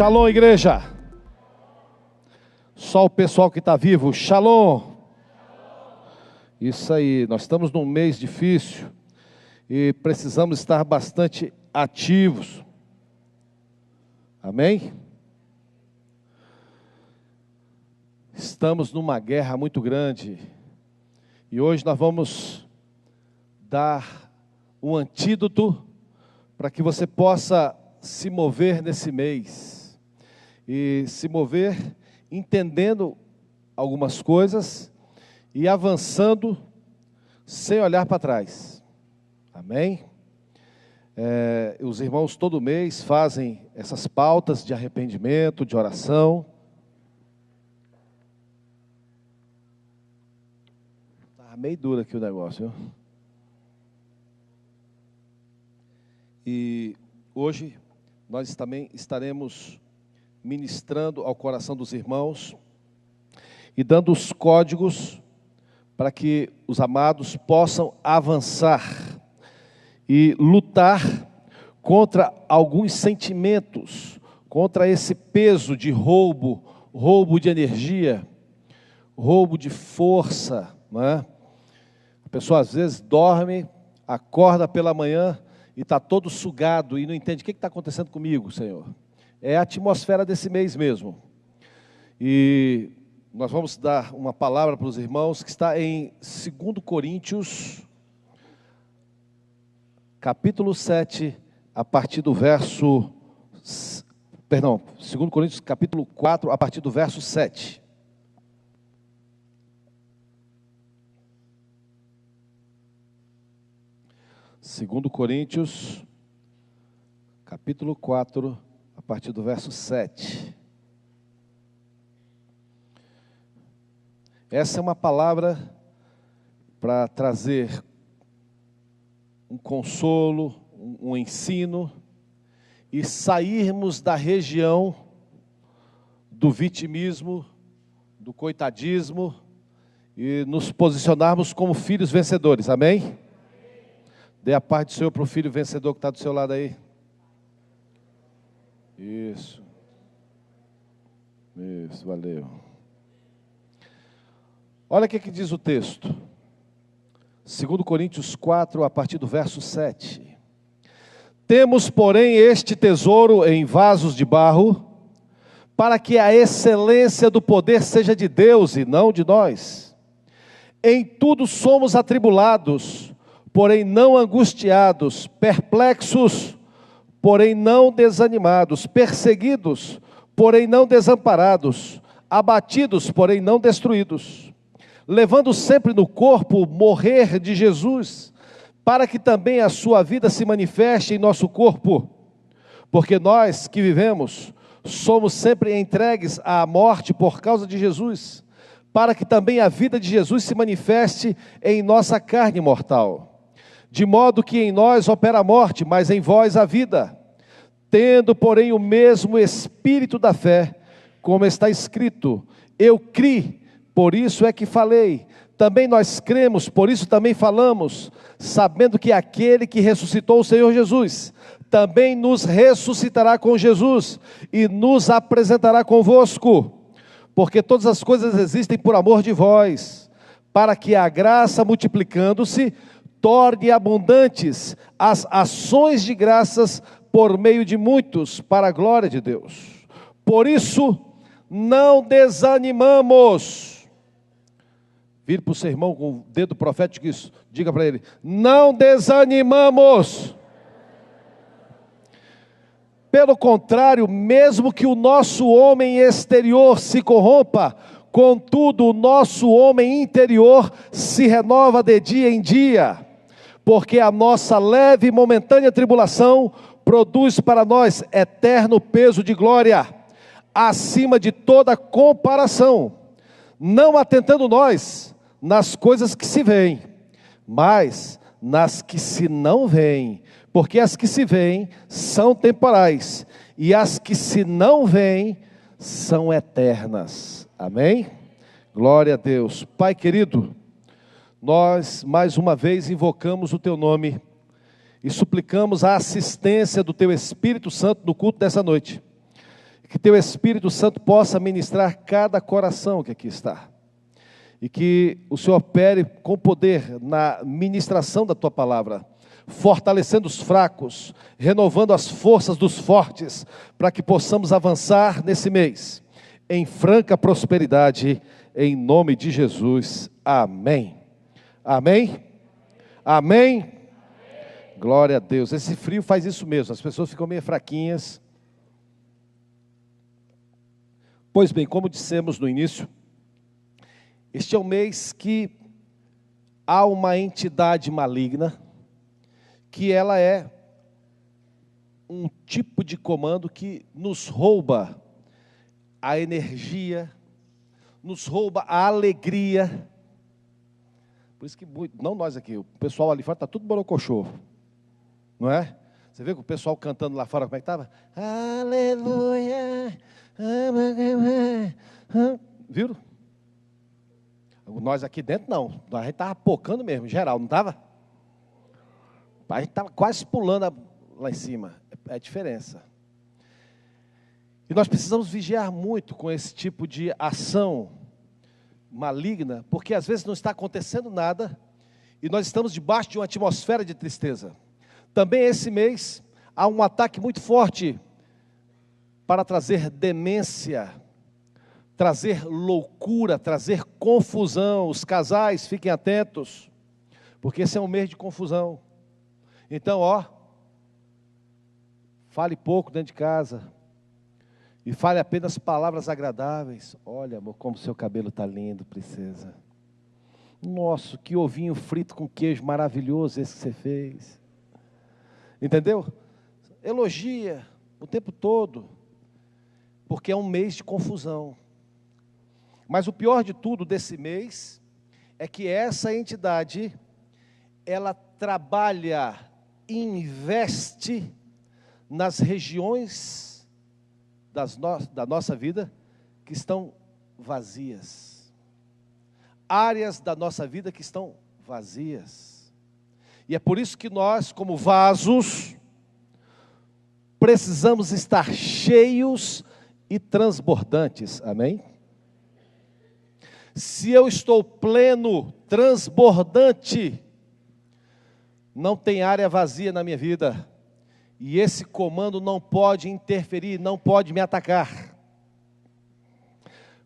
Shalom, igreja. Só o pessoal que está vivo. Shalom. Isso aí, nós estamos num mês difícil e precisamos estar bastante ativos. Amém? Estamos numa guerra muito grande e hoje nós vamos dar um antídoto para que você possa se mover nesse mês e se mover entendendo algumas coisas e avançando sem olhar para trás. Amém? Os irmãos todo mês fazem essas pautas de arrependimento, de oração. Tá meio duro aqui o negócio, viu? E hoje nós também estaremos ministrando ao coração dos irmãos e dando os códigos para que os amados possam avançar e lutar contra alguns sentimentos, contra esse peso de roubo de energia, roubo de força, não é? A pessoa às vezes dorme, acorda pela manhã e está todo sugado e não entende o que está acontecendo comigo, Senhor. É a atmosfera desse mês mesmo. E nós vamos dar uma palavra para os irmãos que está em 2 Coríntios, capítulo 7, a partir do verso... 2 Coríntios, capítulo 4, a partir do verso 7. Segundo Coríntios, capítulo 4, a partir do verso 7. Essa é uma palavra para trazer um consolo, um ensino, e sairmos da região do vitimismo, do coitadismo, e nos posicionarmos como filhos vencedores, amém? Dê a paz do Senhor para o filho vencedor que está do seu lado aí. Isso, valeu. Olha o que diz o texto. 2 Coríntios 4, a partir do verso 7. Temos, porém, este tesouro em vasos de barro, para que a excelência do poder seja de Deus e não de nós. Em tudo somos atribulados, porém não angustiados, perplexos, porém não desanimados, perseguidos, porém não desamparados, abatidos, porém não destruídos, levando sempre no corpo o morrer de Jesus, para que também a sua vida se manifeste em nosso corpo, porque nós que vivemos, somos sempre entregues à morte por causa de Jesus, para que também a vida de Jesus se manifeste em nossa carne mortal. De modo que em nós opera a morte, mas em vós a vida. Tendo, porém, o mesmo espírito da fé, como está escrito, eu criei, por isso é que falei. Também nós cremos, por isso também falamos, sabendo que aquele que ressuscitou o Senhor Jesus, também nos ressuscitará com Jesus, e nos apresentará convosco. Porque todas as coisas existem por amor de vós, para que a graça multiplicando-se, torne abundantes as ações de graças por meio de muitos, para a glória de Deus. Por isso, não desanimamos. Vire para o seu irmão com o dedo profético isso, diga para ele, não desanimamos. Pelo contrário, mesmo que o nosso homem exterior se corrompa, contudo o nosso homem interior se renova de dia em dia. Porque a nossa leve e momentânea tribulação produz para nós eterno peso de glória, acima de toda comparação, não atentando nós nas coisas que se veem, mas nas que se não veem, porque as que se veem são temporais, e as que se não veem são eternas. Amém? Glória a Deus. Pai querido, nós mais uma vez invocamos o Teu nome e suplicamos a assistência do Teu Espírito Santo no culto dessa noite. que teu Espírito Santo possa ministrar cada coração que aqui está. E que o Senhor opere com poder na ministração da tua palavra, fortalecendo os fracos, renovando as forças dos fortes, para que possamos avançar nesse mês, em franca prosperidade, em nome de Jesus. Amém. Amém? Amém? Glória a Deus. Esse frio faz isso mesmo, as pessoas ficam meio fraquinhas. Pois bem, como dissemos no início, este é o mês que há uma entidade maligna, que ela é um tipo de comando que nos rouba a energia, nos rouba a alegria. Por isso que, não nós aqui, o pessoal ali fora está tudo borocochô, não é? Você vê que o pessoal cantando lá fora, como é que estava? Aleluia, viram? Nós aqui dentro não, a gente estava pocando mesmo, geral, não estava? A gente estava quase pulando lá em cima, é a diferença. E nós precisamos vigiar muito com esse tipo de ação maligna, porque às vezes não está acontecendo nada, e nós estamos debaixo de uma atmosfera de tristeza. Também esse mês, há um ataque muito forte para trazer demência, trazer loucura, trazer confusão. Os casais, fiquem atentos, porque esse é um mês de confusão. Então, fale pouco dentro de casa, e fale apenas palavras agradáveis. Olha, amor, como seu cabelo está lindo, princesa. Nossa, que ovinho frito com queijo maravilhoso esse que você fez. Entendeu? Elogia o tempo todo, porque é um mês de confusão. Mas o pior de tudo desse mês é que essa entidade, ela trabalha, investe nas regiões da nossa vida que estão vazias. Áreas da nossa vida que estão vazias. E é por isso que nós, como vasos, precisamos estar cheios e transbordantes. Amém? Se eu estou pleno, transbordante, não tem área vazia na minha vida. E esse comando não pode interferir, não pode me atacar.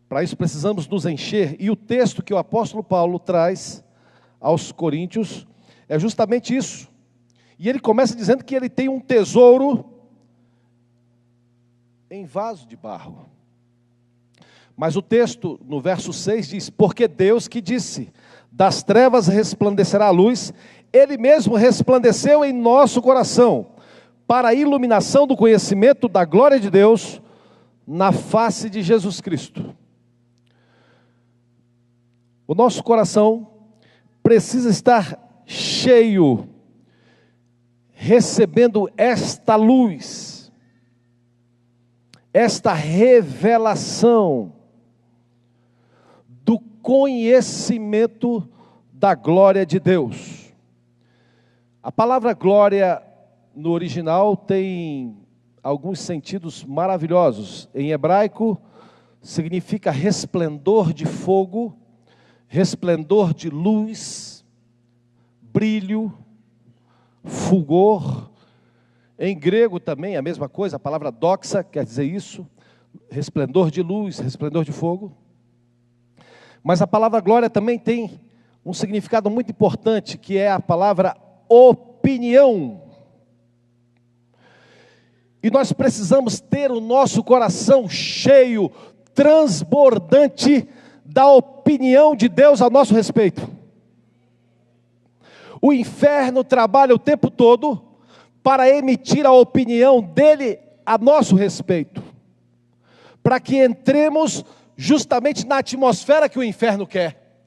Para isso precisamos nos encher. E o texto que o apóstolo Paulo traz aos Coríntios é justamente isso. E ele começa dizendo que ele tem um tesouro em vaso de barro. Mas o texto, no verso 6, diz: porque Deus que disse, das trevas resplandecerá a luz, Ele mesmo resplandeceu em nosso coração, para a iluminação do conhecimento da glória de Deus, na face de Jesus Cristo. O nosso coração precisa estar cheio, recebendo esta luz, esta revelação do conhecimento da glória de Deus. A palavra glória no original tem alguns sentidos maravilhosos. Em hebraico significa resplendor de fogo, resplendor de luz, brilho, fulgor. Em grego também a mesma coisa, a palavra doxa quer dizer isso, resplendor de luz, resplendor de fogo. Mas a palavra glória também tem um significado muito importante, que é a palavra opinião. E nós precisamos ter o nosso coração cheio, transbordante da opinião de Deus a nosso respeito. O inferno trabalha o tempo todo para emitir a opinião dele a nosso respeito, para que entremos justamente na atmosfera que o inferno quer,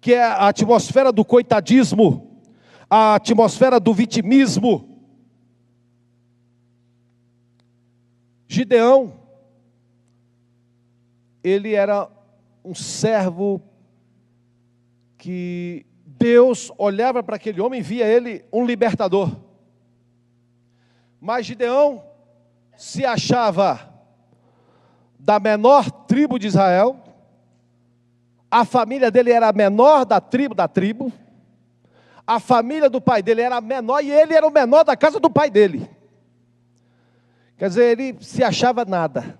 que é a atmosfera do coitadismo, a atmosfera do vitimismo. Gideão, ele era um servo que Deus olhava para aquele homem e via ele um libertador. Mas Gideão se achava da menor tribo de Israel, a família dele era a menor da tribo, a família do pai dele era a menor e ele era o menor da casa do pai dele. Quer dizer, ele se achava nada.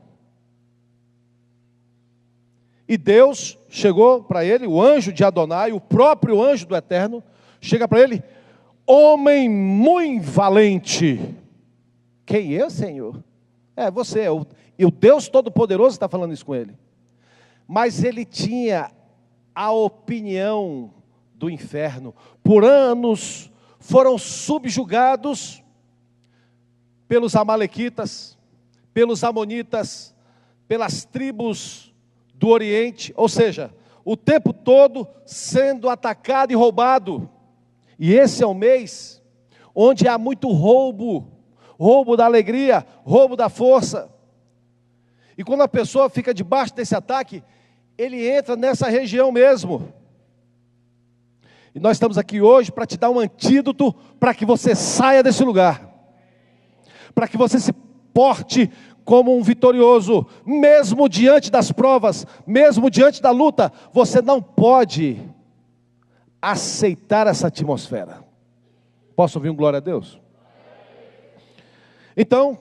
E Deus chegou para ele, o anjo de Adonai, o próprio anjo do Eterno, chega para ele: homem muito valente. Quem eu, Senhor? Você, e o Deus Todo-Poderoso está falando isso com ele. Mas ele tinha a opinião do inferno. Por anos foram subjugados pelos amalequitas, pelos amonitas, pelas tribos do Oriente, ou seja, o tempo todo sendo atacado e roubado. E esse é o mês onde há muito roubo da alegria, roubo da força. E quando a pessoa fica debaixo desse ataque, ele entra nessa região mesmo. E nós estamos aqui hoje para te dar um antídoto para que você saia desse lugar, para que você se porte como um vitorioso, mesmo diante das provas, mesmo diante da luta. Você não pode aceitar essa atmosfera. Posso ouvir um glória a Deus? Então,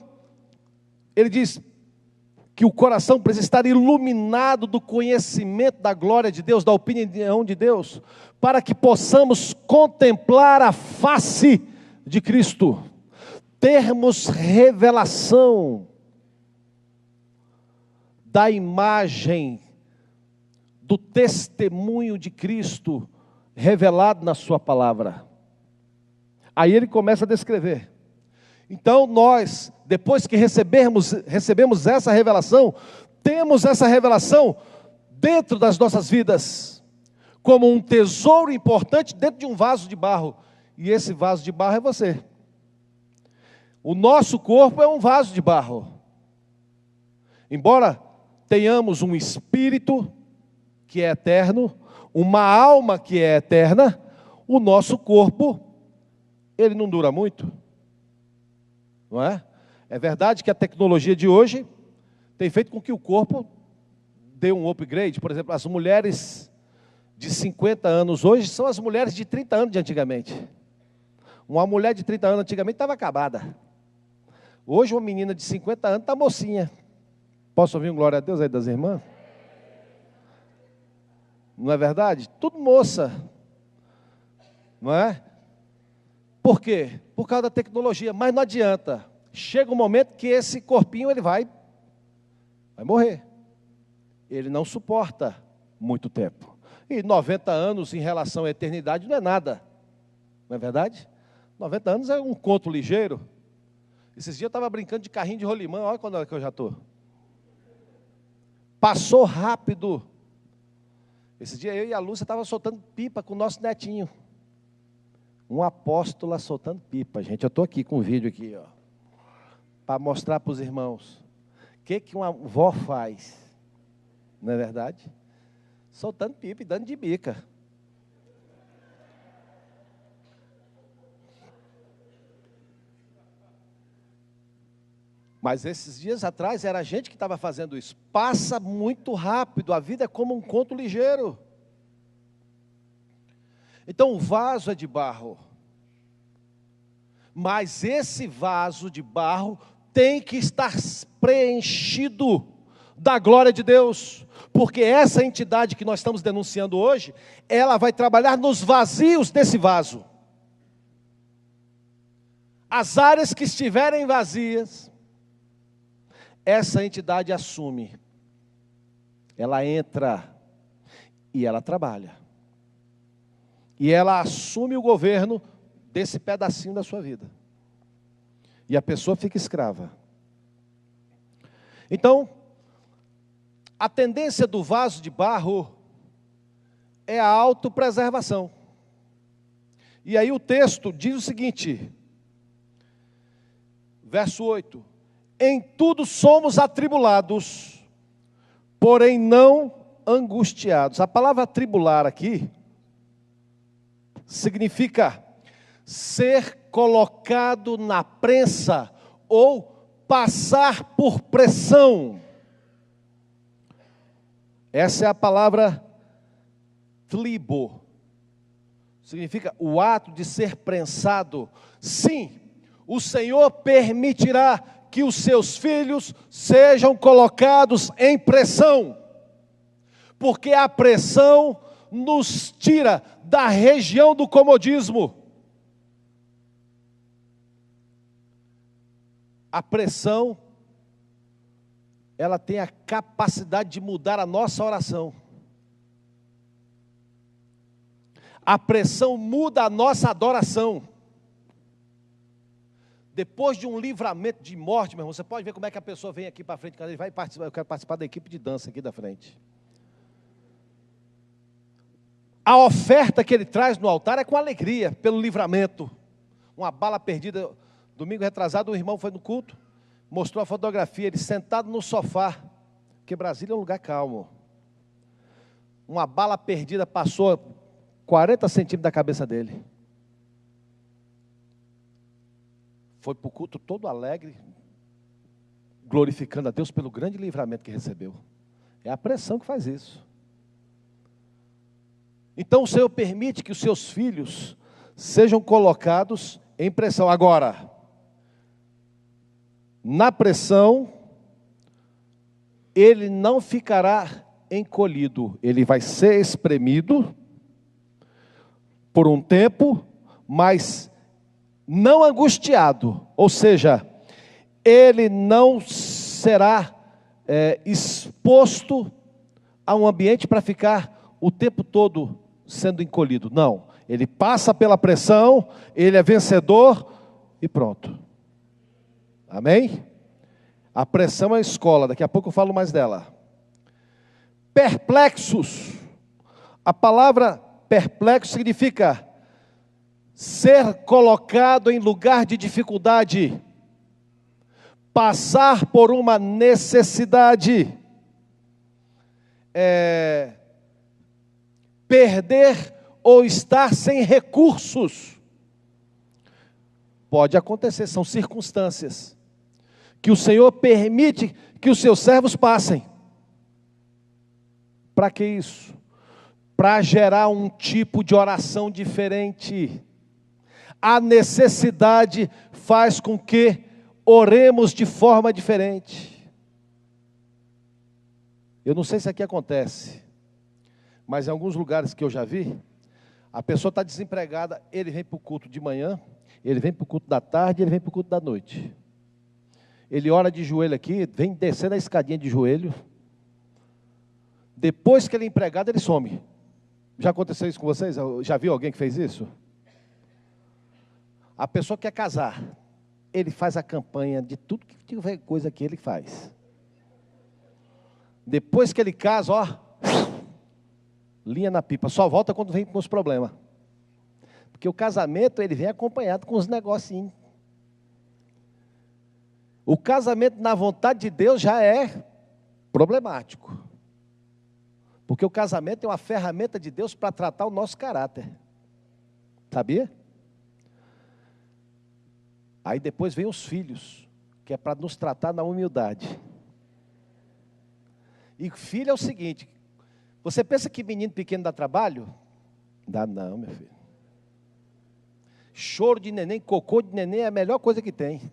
ele diz que o coração precisa estar iluminado do conhecimento da glória de Deus, da opinião de Deus, para que possamos contemplar a face de Cristo, termos revelação da imagem, do testemunho de Cristo revelado na sua palavra. Aí ele começa a descrever. Então nós, depois que recebemos essa revelação, temos essa revelação dentro das nossas vidas, como um tesouro importante dentro de um vaso de barro. E esse vaso de barro é você. O nosso corpo é um vaso de barro. Embora tenhamos um espírito que é eterno, uma alma que é eterna, o nosso corpo, ele não dura muito. Não é? É verdade que a tecnologia de hoje tem feito com que o corpo dê um upgrade. Por exemplo, as mulheres de 50 anos hoje são as mulheres de 30 anos de antigamente. Uma mulher de 30 anos antigamente estava acabada. Hoje uma menina de 50 anos está mocinha. Posso ouvir um glória a Deus aí das irmãs? Não é verdade? Tudo moça. Não é? Por quê? Por causa da tecnologia. Mas não adianta. Chega um momento que esse corpinho ele vai morrer. Ele não suporta muito tempo. E 90 anos em relação à eternidade não é nada. Não é verdade? 90 anos é um conto ligeiro. Esses dias eu estava brincando de carrinho de rolimã. Olha quando é que eu já estou. Passou rápido. Esse dia eu e a Lúcia estavam soltando pipa com o nosso netinho. Um apóstolo soltando pipa, gente. Eu estou aqui com o vídeo aqui, ó, para mostrar para os irmãos o que uma vó faz. Não é verdade? Soltando pipa e dando de bica. Mas esses dias atrás era a gente que estava fazendo isso. Passa muito rápido, a vida é como um conto ligeiro. Então o vaso é de barro. Mas esse vaso de barro tem que estar preenchido da glória de Deus. Porque essa entidade que nós estamos denunciando hoje, ela vai trabalhar nos vazios desse vaso. As áreas que estiverem vazias, essa entidade assume. Ela entra e ela trabalha. E ela assume o governo desse pedacinho da sua vida. E a pessoa fica escrava. Então, a tendência do vaso de barro é a autopreservação. E aí o texto diz o seguinte, verso 8: em tudo somos atribulados, porém não angustiados. A palavra atribular aqui significa ser colocado na prensa ou passar por pressão. Essa é a palavra tlibo. Significa o ato de ser prensado. Sim, o Senhor permitirá que os seus filhos sejam colocados em pressão. Porque a pressão nos tira da região do comodismo. A pressão, ela tem a capacidade de mudar a nossa oração. A pressão muda a nossa adoração. Depois de um livramento de morte, meu irmão, você pode ver como é que a pessoa vem aqui para frente, quando ele vai participar, eu quero participar da equipe de dança aqui da frente. A oferta que ele traz no altar é com alegria, pelo livramento. Uma bala perdida, domingo retrasado, um irmão foi no culto, mostrou a fotografia, ele sentado no sofá, porque Brasília é um lugar calmo. Uma bala perdida passou 40 centímetros da cabeça dele. Foi para o culto todo alegre, glorificando a Deus pelo grande livramento que recebeu. É a pressão que faz isso. Então o Senhor permite que os seus filhos sejam colocados em pressão. Agora, na pressão, ele não ficará encolhido, ele vai ser espremido por um tempo, mas não angustiado, ou seja, ele não será exposto a um ambiente para ficar o tempo todo sendo encolhido. Não, ele passa pela pressão, ele é vencedor e pronto. Amém? A pressão é a escola, daqui a pouco eu falo mais dela. Perplexos. A palavra perplexo significa ser colocado em lugar de dificuldade, passar por uma necessidade, perder ou estar sem recursos. Pode acontecer, são circunstâncias que o Senhor permite que os seus servos passem. Para que isso? Para gerar um tipo de oração diferente. A necessidade faz com que oremos de forma diferente. Eu não sei se aqui acontece, mas em alguns lugares que eu já vi, a pessoa está desempregada, ele vem para o culto de manhã, ele vem para o culto da tarde, ele vem para o culto da noite. Ele ora de joelho aqui, vem descendo a escadinha de joelho. Depois que ele é empregado, ele some. Já aconteceu isso com vocês? Já viu alguém que fez isso? A pessoa quer casar, ele faz a campanha de tudo que tiver coisa que ele faz. Depois que ele casa, ó, linha na pipa, só volta quando vem com os problemas. Porque o casamento, ele vem acompanhado com os negocinhos. O casamento na vontade de Deus já é problemático. Porque o casamento é uma ferramenta de Deus para tratar o nosso caráter. Sabia? Aí depois vem os filhos, que é para nos tratar na humildade. E filho é o seguinte, você pensa que menino pequeno dá trabalho? Dá não, meu filho. Choro de neném, cocô de neném é a melhor coisa que tem.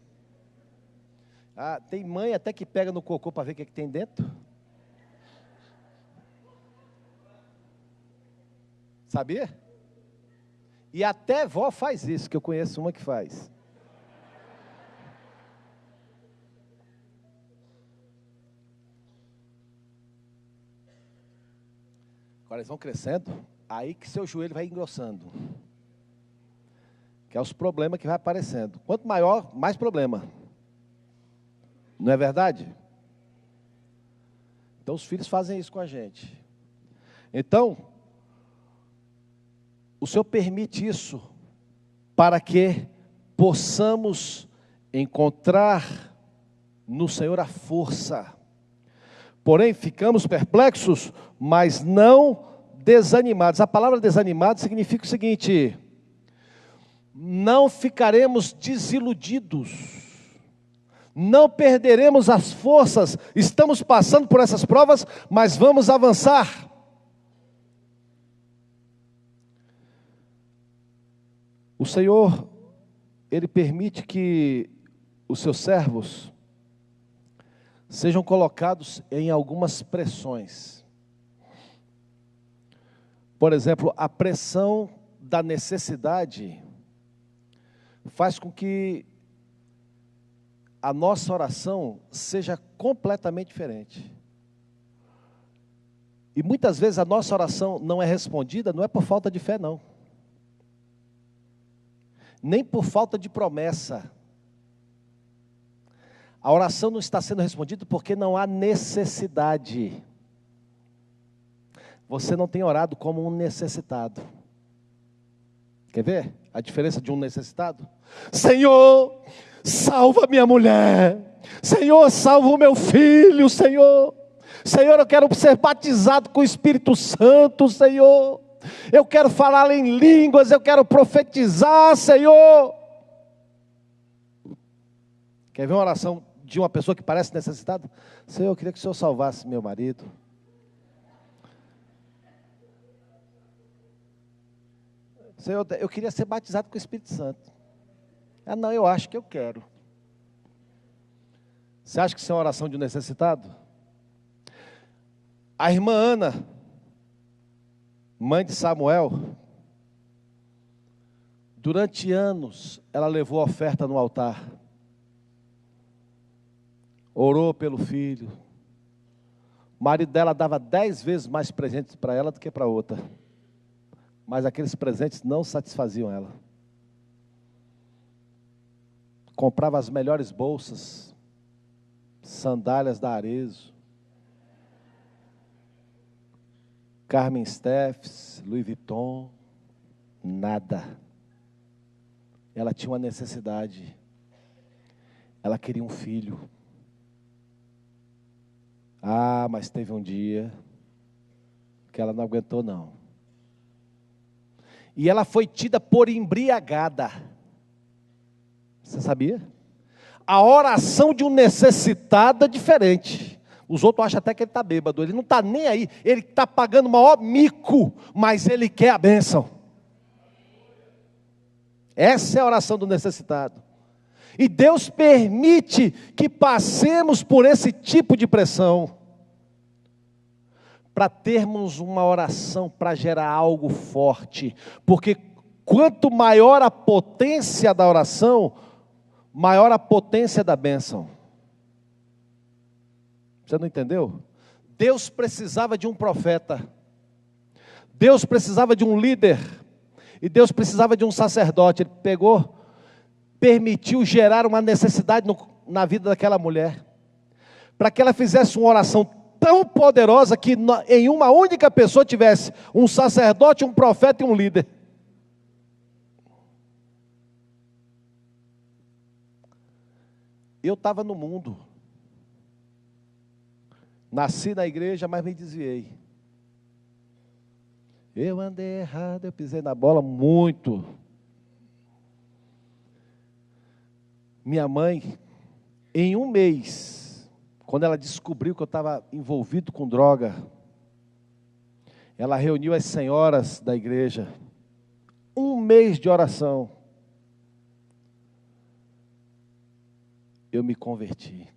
Ah, tem mãe até que pega no cocô para ver o que tem dentro. Sabia? E até vó faz isso, que eu conheço uma que faz. Agora eles vão crescendo, aí que seu joelho vai engrossando. Que é os problemas que vai aparecendo. Quanto maior, mais problema. Não é verdade? Então os filhos fazem isso com a gente. Então, o Senhor permite isso para que possamos encontrar no Senhor a força. Porém, ficamos perplexos, mas não desanimados. A palavra desanimado significa o seguinte: não ficaremos desiludidos, Não perderemos as forças, estamos passando por essas provas, mas vamos avançar. O Senhor, Ele permite que os seus servos sejam colocados em algumas pressões. Por exemplo, a pressão da necessidade faz com que a nossa oração seja completamente diferente. E muitas vezes a nossa oração não é respondida, não é por falta de fé, não. Nem por falta de promessa. A oração não está sendo respondida porque não há necessidade. Você não tem orado como um necessitado. Quer ver a diferença de um necessitado? Senhor, salva minha mulher. Senhor, salva o meu filho, Senhor. Senhor, eu quero ser batizado com o Espírito Santo, Senhor. Eu quero falar em línguas, eu quero profetizar, Senhor. Quer ver uma oração de uma pessoa que parece necessitada? Senhor, eu queria que o Senhor salvasse meu marido. Senhor, eu queria ser batizado com o Espírito Santo. Ah, não, eu acho que eu quero. Você acha que isso é uma oração de um necessitado? A irmã Ana, mãe de Samuel, durante anos, ela levou a oferta no altar. Orou pelo filho. O marido dela dava 10 vezes mais presentes para ela do que para outra. Mas aqueles presentes não satisfaziam ela. Comprava as melhores bolsas, sandálias da Arezzo, Carmen Steffes, Louis Vuitton, nada. Ela tinha uma necessidade. Ela queria um filho. Ah, mas teve um dia que ela não aguentou, não. E ela foi tida por embriagada. Você sabia? A oração de um necessitado é diferente. Os outros acham até que ele está bêbado. Ele não está nem aí. Ele está pagando o maior mico, mas ele quer a bênção. Essa é a oração do necessitado. E Deus permite que passemos por esse tipo de pressão, para termos uma oração para gerar algo forte. Porque quanto maior a potência da oração, maior a potência da bênção. Você não entendeu? Deus precisava de um profeta. Deus precisava de um líder. E Deus precisava de um sacerdote. Ele pegou, permitiu gerar uma necessidade na vida daquela mulher, para que ela fizesse uma oração tão poderosa que em uma única pessoa tivesse um sacerdote, um profeta e um líder. Eu estava no mundo, nasci na igreja, mas me desviei. Eu andei errado, eu pisei na bola muito. Minha mãe, em um mês, quando ela descobriu que eu estava envolvido com droga, ela reuniu as senhoras da igreja. Um mês de oração. Eu me converti.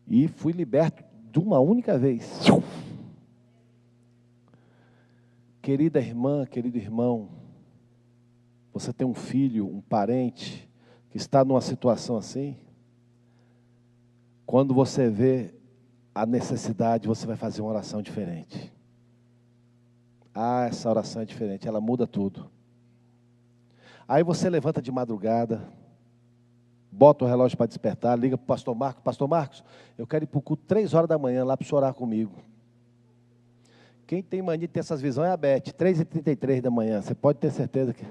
E fui liberto de uma única vez. Querida irmã, querido irmão, você tem um filho, um parente que está numa situação assim? Quando você vê a necessidade, você vai fazer uma oração diferente. Ah, essa oração é diferente, ela muda tudo. Aí você levanta de madrugada, bota o relógio para despertar, liga para o pastor Marcos. Pastor Marcos, eu quero ir para o culto 3 horas da manhã, lá para o senhor orar comigo. Quem tem mania de ter essas visões é a Beth, 3h33 da manhã, você pode ter certeza que...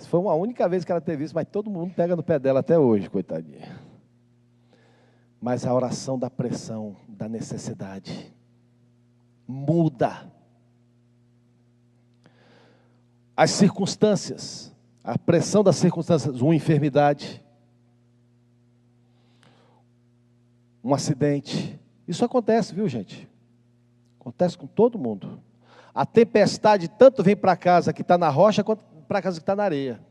Foi uma única vez que ela teve isso, mas todo mundo pega no pé dela até hoje, coitadinha. Mas a oração da pressão, da necessidade, muda. as circunstâncias, a pressão das circunstâncias, uma enfermidade, um acidente. Isso acontece, viu, gente? Acontece com todo mundo. A tempestade tanto vem para a casa que está na rocha, quanto para a casa que está na areia.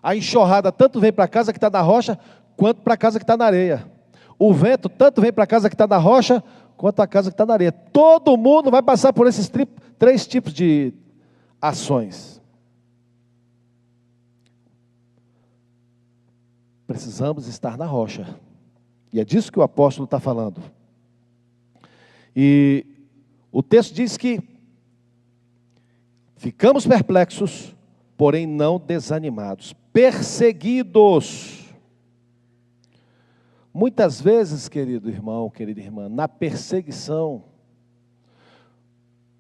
A enxurrada tanto vem para a casa que está na rocha, quanto para a casa que está na areia. O vento tanto vem para a casa que está na rocha, quanto a casa que está na areia. Todo mundo vai passar por esses três tipos de ações. Precisamos estar na rocha. E é disso que o apóstolo está falando. E o texto diz que ficamos perplexos, porém não desanimados, perseguidos. Muitas vezes, querido irmão, querida irmã, na perseguição,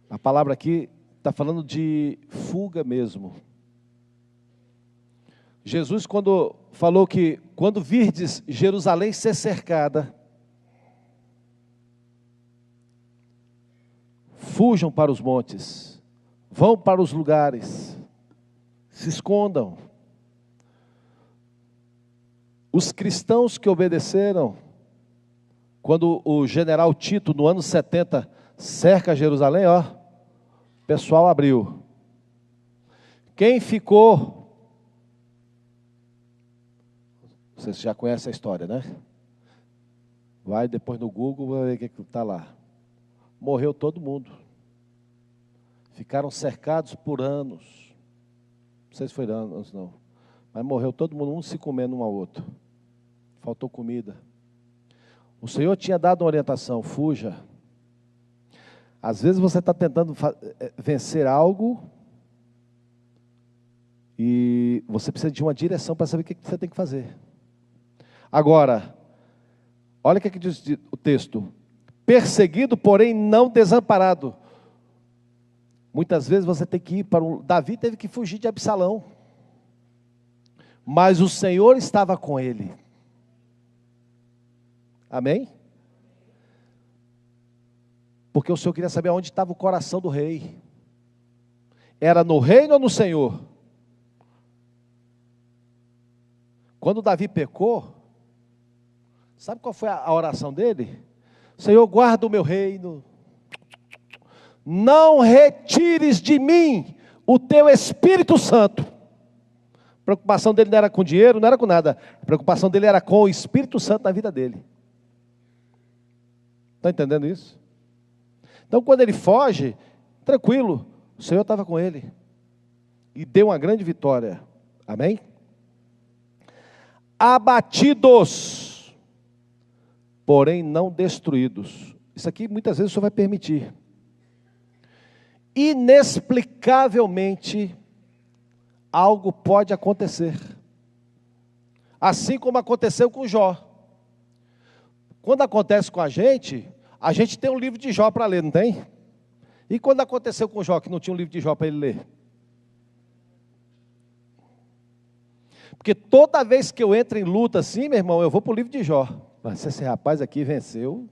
a palavra aqui está falando de fuga mesmo. Jesus, quando falou que, quando virdes Jerusalém ser cercada, fujam para os montes, vão para os lugares, se escondam. Os cristãos que obedeceram, quando o general Tito, no ano 70, cerca Jerusalém, ó, o pessoal abriu. Quem ficou? Vocês já conhecem a história, né? Vai depois no Google, vai ver o que está lá. Morreu todo mundo. Ficaram cercados por anos. Não sei se foi anos, não. Mas morreu todo mundo, um se comendo um ao outro. Faltou comida. O Senhor tinha dado uma orientação, fuja. Às vezes você está tentando vencer algo e você precisa de uma direção para saber o que você tem que fazer. Agora, olha o que diz o texto. Perseguido, porém não desamparado. Muitas vezes você tem que ir para um... Davi teve que fugir de Absalão. Mas o Senhor estava com ele. Amém? Porque o Senhor queria saber onde estava o coração do rei. Era no reino ou no Senhor? Quando Davi pecou, sabe qual foi a oração dele? Senhor, guarda o meu reino. Não retires de mim o teu Espírito Santo. A preocupação dele não era com dinheiro, não era com nada. A preocupação dele era com o Espírito Santo na vida dele. Está entendendo isso? Então, quando ele foge, tranquilo, o Senhor estava com ele. E deu uma grande vitória. Amém? Abatidos, porém não destruídos. Isso aqui muitas vezes o Senhor vai permitir. Inexplicavelmente, algo pode acontecer. Assim como aconteceu com Jó. Quando acontece com a gente tem um livro de Jó para ler, não tem? E quando aconteceu com Jó, que não tinha um livro de Jó para ele ler? Porque toda vez que eu entro em luta assim, meu irmão, eu vou para o livro de Jó. Mas esse rapaz aqui venceu.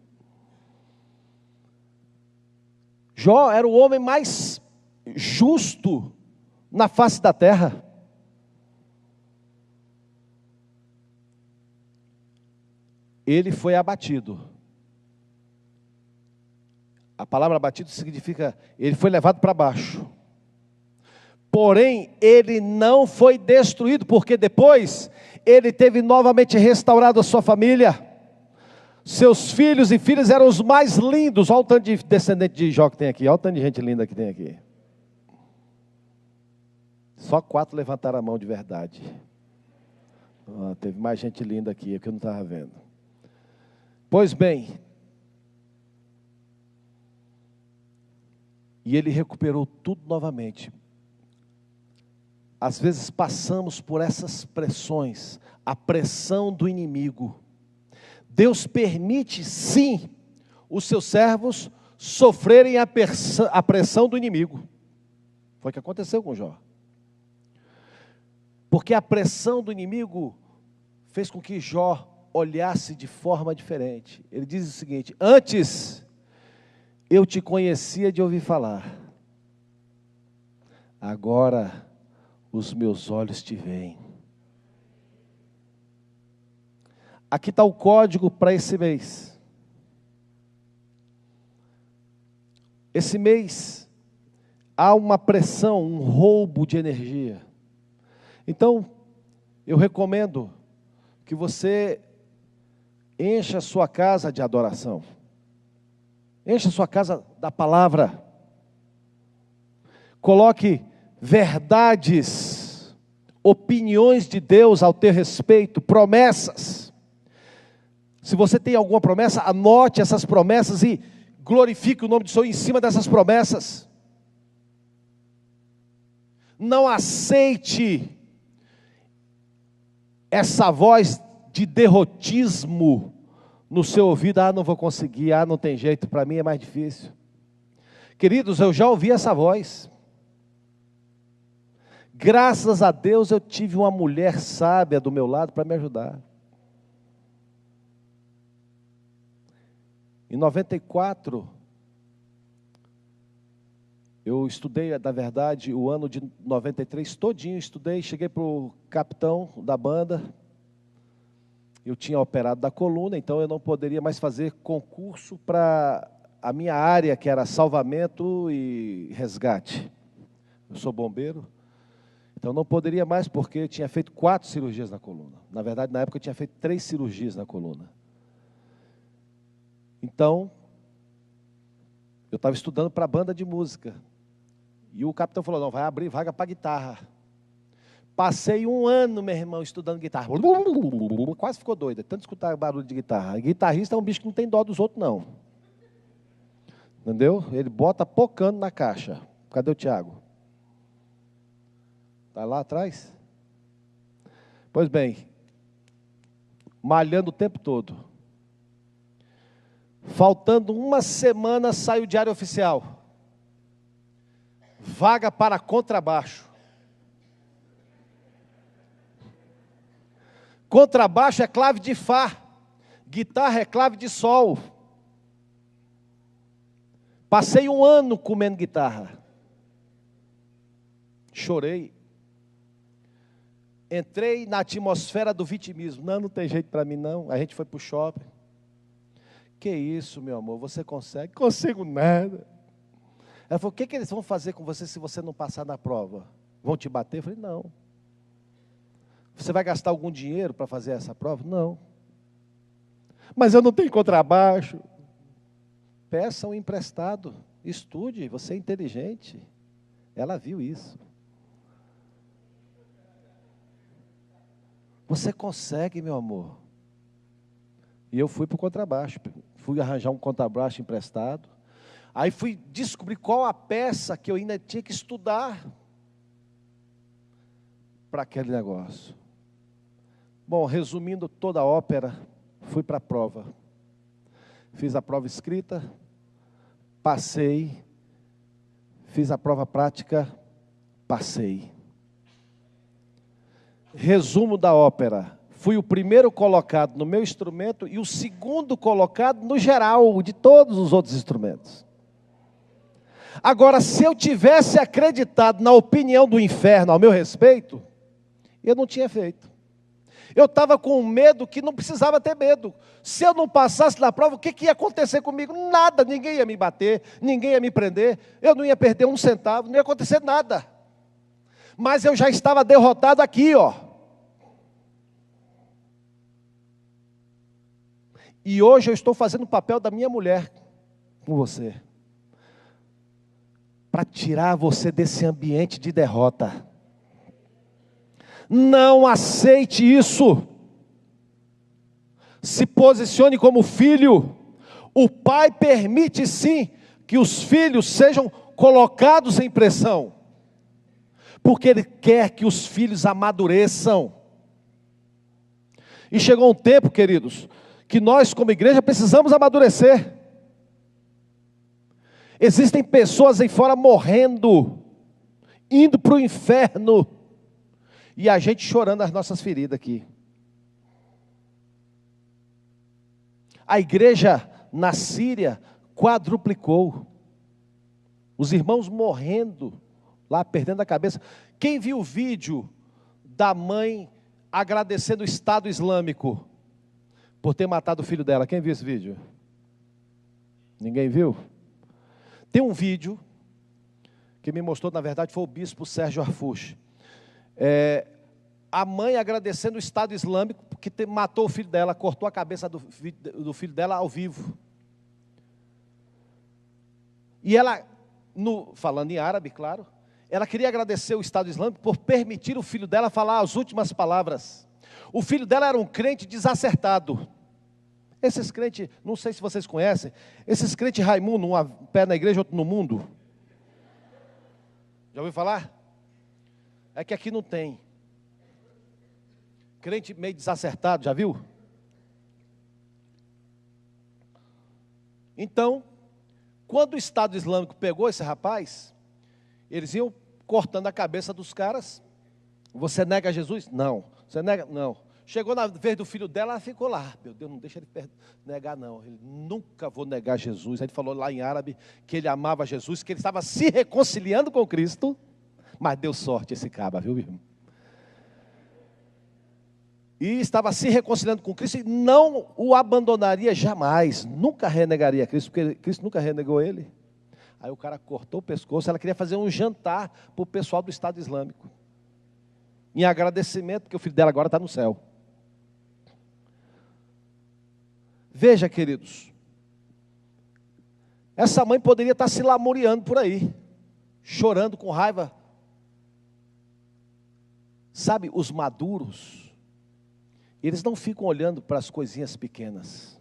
Jó era o homem mais justo na face da terra. Ele foi abatido. A palavra abatido significa, ele foi levado para baixo. Porém, ele não foi destruído, porque depois ele teve novamente restaurado a sua família. Seus filhos e filhas eram os mais lindos. Olha o tanto de descendente de Jó que tem aqui. Olha o tanto de gente linda que tem aqui. Só 4 levantaram a mão de verdade. Teve mais gente linda aqui, que eu não estava vendo. Pois bem, e ele recuperou tudo novamente. Às vezes passamos por essas pressões, a pressão do inimigo. Deus permite, sim, os seus servos sofrerem a pressão do inimigo. Foi o que aconteceu com Jó. Porque a pressão do inimigo fez com que Jó olhasse de forma diferente. Ele diz o seguinte: antes eu te conhecia de ouvir falar. agora os meus olhos te veem. Aqui está o código para esse mês. Esse mês há uma pressão, um roubo de energia. Então, eu recomendo que você encha a sua casa de adoração. Encha a sua casa da palavra. Coloque verdades, opiniões de Deus ao teu respeito, promessas. Se você tem alguma promessa, anote essas promessas e glorifique o nome do Senhor em cima dessas promessas. Não aceite essa voz de derrotismo no seu ouvido. Não vou conseguir, não tem jeito, para mim é mais difícil. Queridos, eu já ouvi essa voz. Graças a Deus eu tive uma mulher sábia do meu lado para me ajudar. Em 94, eu estudei, na verdade, o ano de 93 todinho, estudei, cheguei para o capitão da banda. Eu tinha operado da coluna, então eu não poderia mais fazer concurso para a minha área, que era salvamento e resgate. Eu sou bombeiro, então não poderia mais porque eu tinha feito 4 cirurgias na coluna. Na verdade, na época eu tinha feito 3 cirurgias na coluna. Então, eu estava estudando para a banda de música. E o capitão falou, não, vai abrir vaga para guitarra. Passei 1 ano, meu irmão, estudando guitarra. Quase ficou doido, tanto escutar barulho de guitarra. Guitarrista é um bicho que não tem dó dos outros, não. Entendeu? Ele bota pocando na caixa. Cadê o Tiago? Está lá atrás? Pois bem, malhando o tempo todo. Faltando 1 semana, sai o diário oficial. Vaga para contrabaixo. Contrabaixo é clave de Fá. Guitarra é clave de Sol. Passei 1 ano comendo guitarra. Chorei. Entrei na atmosfera do vitimismo. Não tem jeito para mim não. A gente foi para o shopping. Que isso, meu amor, você consegue? Consigo nada. Ela falou, o que eles vão fazer com você se você não passar na prova? Vão te bater? Eu falei, não. Você vai gastar algum dinheiro para fazer essa prova? Não. Mas eu não tenho contrabaixo. Peça um emprestado, estude, você é inteligente. Ela viu isso. Você consegue, meu amor. E eu fui para o contrabaixo, fui arranjar um contrabaixo emprestado. Aí fui descobrir qual a peça que eu ainda tinha que estudar para aquele negócio. Bom, resumindo toda a ópera, fui para a prova. Fiz a prova escrita, passei. Fiz a prova prática, passei. Resumo da ópera. Fui o primeiro colocado no meu instrumento e o segundo colocado no geral de todos os outros instrumentos. Agora, se eu tivesse acreditado na opinião do inferno ao meu respeito, eu não tinha feito. Eu estava com medo que não precisava ter medo. Se eu não passasse na prova, o que ia acontecer comigo? Nada, ninguém ia me bater, ninguém ia me prender, eu não ia perder 1 centavo, não ia acontecer nada. Mas eu já estava derrotado aqui, ó. E hoje eu estou fazendo o papel da minha mulher com você. Para tirar você desse ambiente de derrota. Não aceite isso. Se posicione como filho. O pai permite sim que os filhos sejam colocados em pressão. Porque ele quer que os filhos amadureçam. E chegou um tempo, queridos, que nós como igreja precisamos amadurecer. Existem pessoas aí fora morrendo, indo para o inferno, e a gente chorando as nossas feridas aqui. A igreja na Síria quadruplicou, os irmãos morrendo lá perdendo a cabeça. Quem viu o vídeo da mãe agradecendo o Estado Islâmico por ter matado o filho dela? Quem viu esse vídeo? Ninguém viu? Tem um vídeo que me mostrou, na verdade, foi o bispo Sérgio Arfuche. A mãe agradecendo o Estado Islâmico porque matou o filho dela, cortou a cabeça do filho dela ao vivo. E ela, falando em árabe, claro, ela queria agradecer o Estado Islâmico por permitir o filho dela falar as últimas palavras. O filho dela era um crente desacertado. Esses crentes, não sei se vocês conhecem, esses crentes Raimundo, um pé na igreja, outro no mundo. Já ouviu falar? É que aqui não tem. Crente meio desacertado, já viu? Então, quando o Estado Islâmico pegou esse rapaz, eles iam cortando a cabeça dos caras. Você nega Jesus? Não. Você nega? Não. Chegou na vez do filho dela, ela ficou lá. Meu Deus, não deixa ele negar não. Ele nunca vou negar Jesus. Aí ele falou lá em árabe que ele amava Jesus, que ele estava se reconciliando com Cristo. Mas deu sorte esse cabra, viu, irmão? E estava se reconciliando com Cristo e não o abandonaria jamais. Nunca renegaria Cristo, porque Cristo nunca renegou ele. Aí o cara cortou o pescoço. Ela queria fazer um jantar para o pessoal do Estado Islâmico, em agradecimento, porque o filho dela agora está no céu. Veja, queridos, essa mãe poderia estar se lamuriando por aí, chorando com raiva. Sabe, os maduros, eles não ficam olhando para as coisinhas pequenas.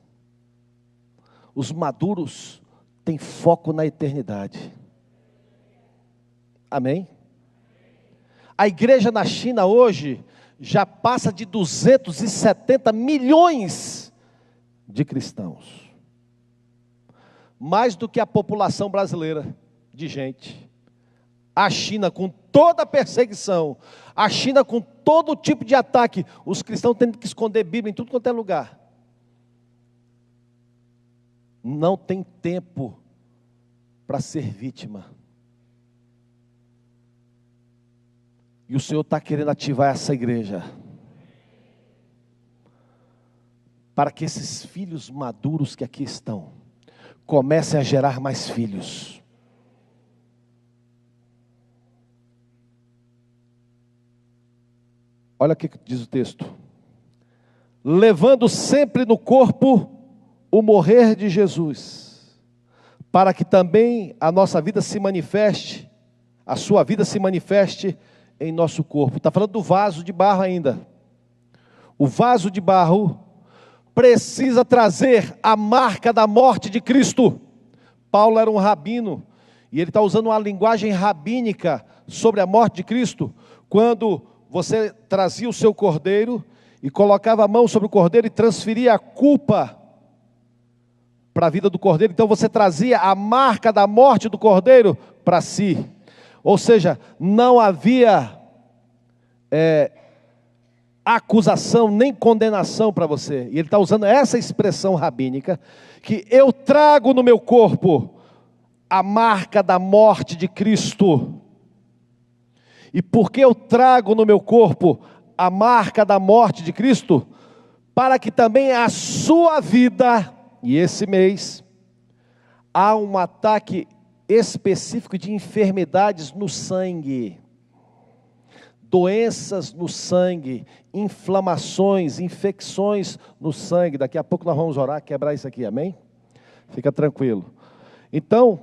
Os maduros têm foco na eternidade. Amém? A igreja na China hoje já passa de 270 milhões de cristãos. Mais do que a população brasileira de gente. A China com toda a perseguição, a China com todo tipo de ataque, os cristãos tendo que esconder Bíblia em tudo quanto é lugar. Não tem tempo para ser vítima. E o Senhor está querendo ativar essa igreja, para que esses filhos maduros que aqui estão, comecem a gerar mais filhos. Olha o que diz o texto. Levando sempre no corpo o morrer de Jesus, para que também a nossa vida se manifeste, a sua vida se manifeste em nosso corpo. Está falando do vaso de barro ainda. O vaso de barro precisa trazer a marca da morte de Cristo. Paulo era um rabino, e ele está usando uma linguagem rabínica sobre a morte de Cristo. Quando você trazia o seu cordeiro e colocava a mão sobre o cordeiro e transferia a culpa para a vida do cordeiro, então você trazia a marca da morte do cordeiro para si. Ou seja, não havia acusação nem condenação para você. E ele está usando essa expressão rabínica, que eu trago no meu corpo a marca da morte de Cristo. E porque eu trago no meu corpo a marca da morte de Cristo, para que também a sua vida, e esse mês, há um ataque específico de enfermidades no sangue, doenças no sangue, inflamações, infecções no sangue. Daqui a pouco nós vamos orar, quebrar isso aqui, amém? Fica tranquilo. Então,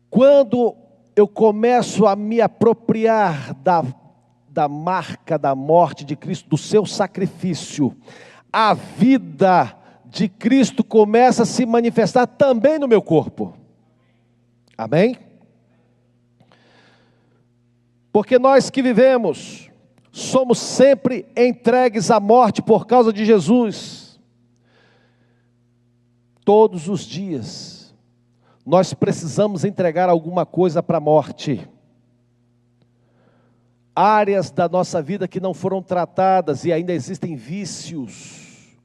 quando eu começo a me apropriar da marca da morte de Cristo, do seu sacrifício, a vida de Cristo começa a se manifestar também no meu corpo. Amém? Porque nós que vivemos, somos sempre entregues à morte por causa de Jesus. Todos os dias, nós precisamos entregar alguma coisa para a morte. Áreas da nossa vida que não foram tratadas e ainda existem vícios,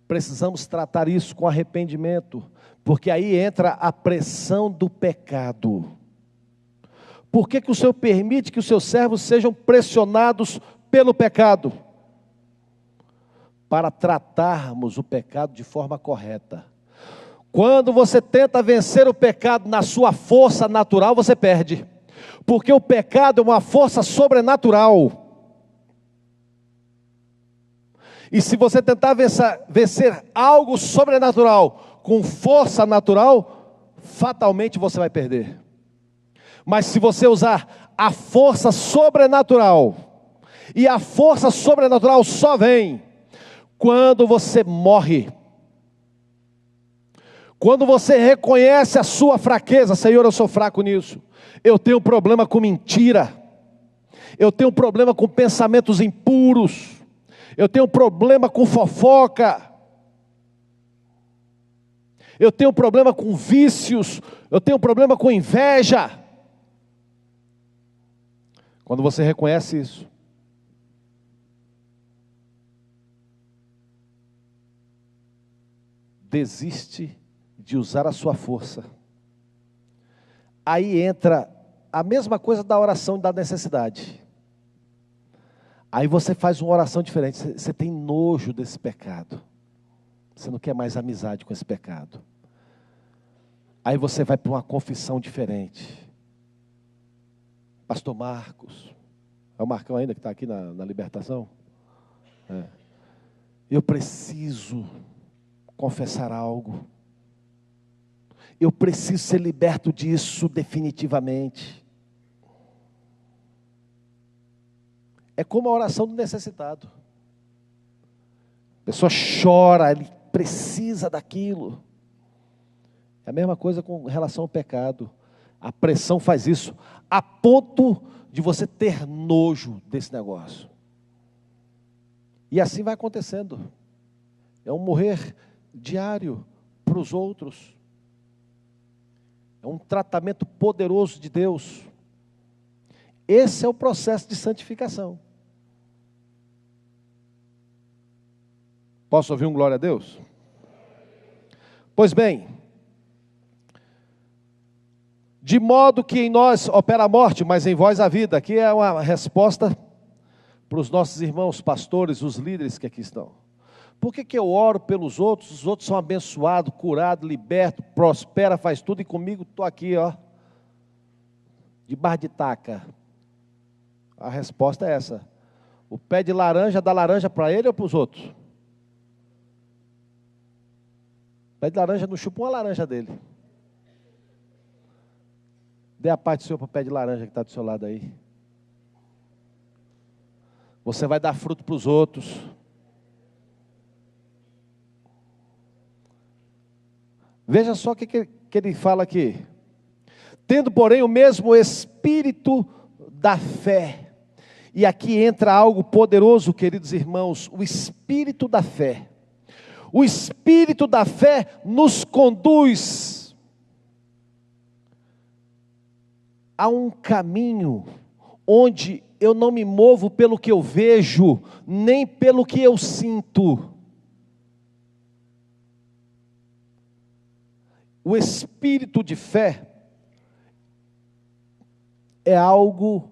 Precisamos tratar isso com arrependimento, porque aí entra a pressão do pecado. Por que o Senhor permite que os seus servos sejam pressionados pelo pecado? Para tratarmos o pecado de forma correta. Quando você tenta vencer o pecado na sua força natural, você perde. Porque o pecado é uma força sobrenatural. E se você tentar vencer algo sobrenatural com força natural, fatalmente você vai perder. Mas se você usar a força sobrenatural, e a força sobrenatural só vem quando você morre. Quando você reconhece a sua fraqueza, Senhor, eu sou fraco nisso. Eu tenho problema com mentira. Eu tenho problema com pensamentos impuros. Eu tenho problema com fofoca. Eu tenho problema com vícios. Eu tenho problema com inveja. Quando você reconhece isso, desiste de usar a sua força. Aí entra a mesma coisa da oração da necessidade. Aí você faz uma oração diferente. Você tem nojo desse pecado. Você não quer mais amizade com esse pecado. Aí você vai para uma confissão diferente. Pastor Marcos, é o Marcão ainda que está aqui na libertação? É. Eu preciso confessar algo. Eu preciso ser liberto disso definitivamente. É como a oração do necessitado. A pessoa chora, ele precisa daquilo. É a mesma coisa com relação ao pecado. A pressão faz isso, a ponto de você ter nojo desse negócio. E assim vai acontecendo. É um morrer diário para os outros. É um tratamento poderoso de Deus. Esse é o processo de santificação. Posso ouvir um glória a Deus? Pois bem, de modo que em nós opera a morte, mas em vós a vida. Aqui é uma resposta para os nossos irmãos pastores, os líderes que aqui estão. Por que eu oro pelos outros? Os outros são abençoados, curados, libertos, prospera, faz tudo, e comigo estou aqui, ó, de bar de taca. A resposta é essa. O pé de laranja dá laranja para ele ou para os outros? O pé de laranja não chupa uma laranja dele. Dê a paz do Senhor para o pé de laranja que está do seu lado aí. Você vai dar fruto para os outros. Veja só o que ele fala aqui. Tendo, porém, o mesmo espírito da fé. E aqui entra algo poderoso, queridos irmãos, o espírito da fé. O espírito da fé nos conduz a um caminho onde eu não me movo pelo que eu vejo, nem pelo que eu sinto. O espírito de fé é algo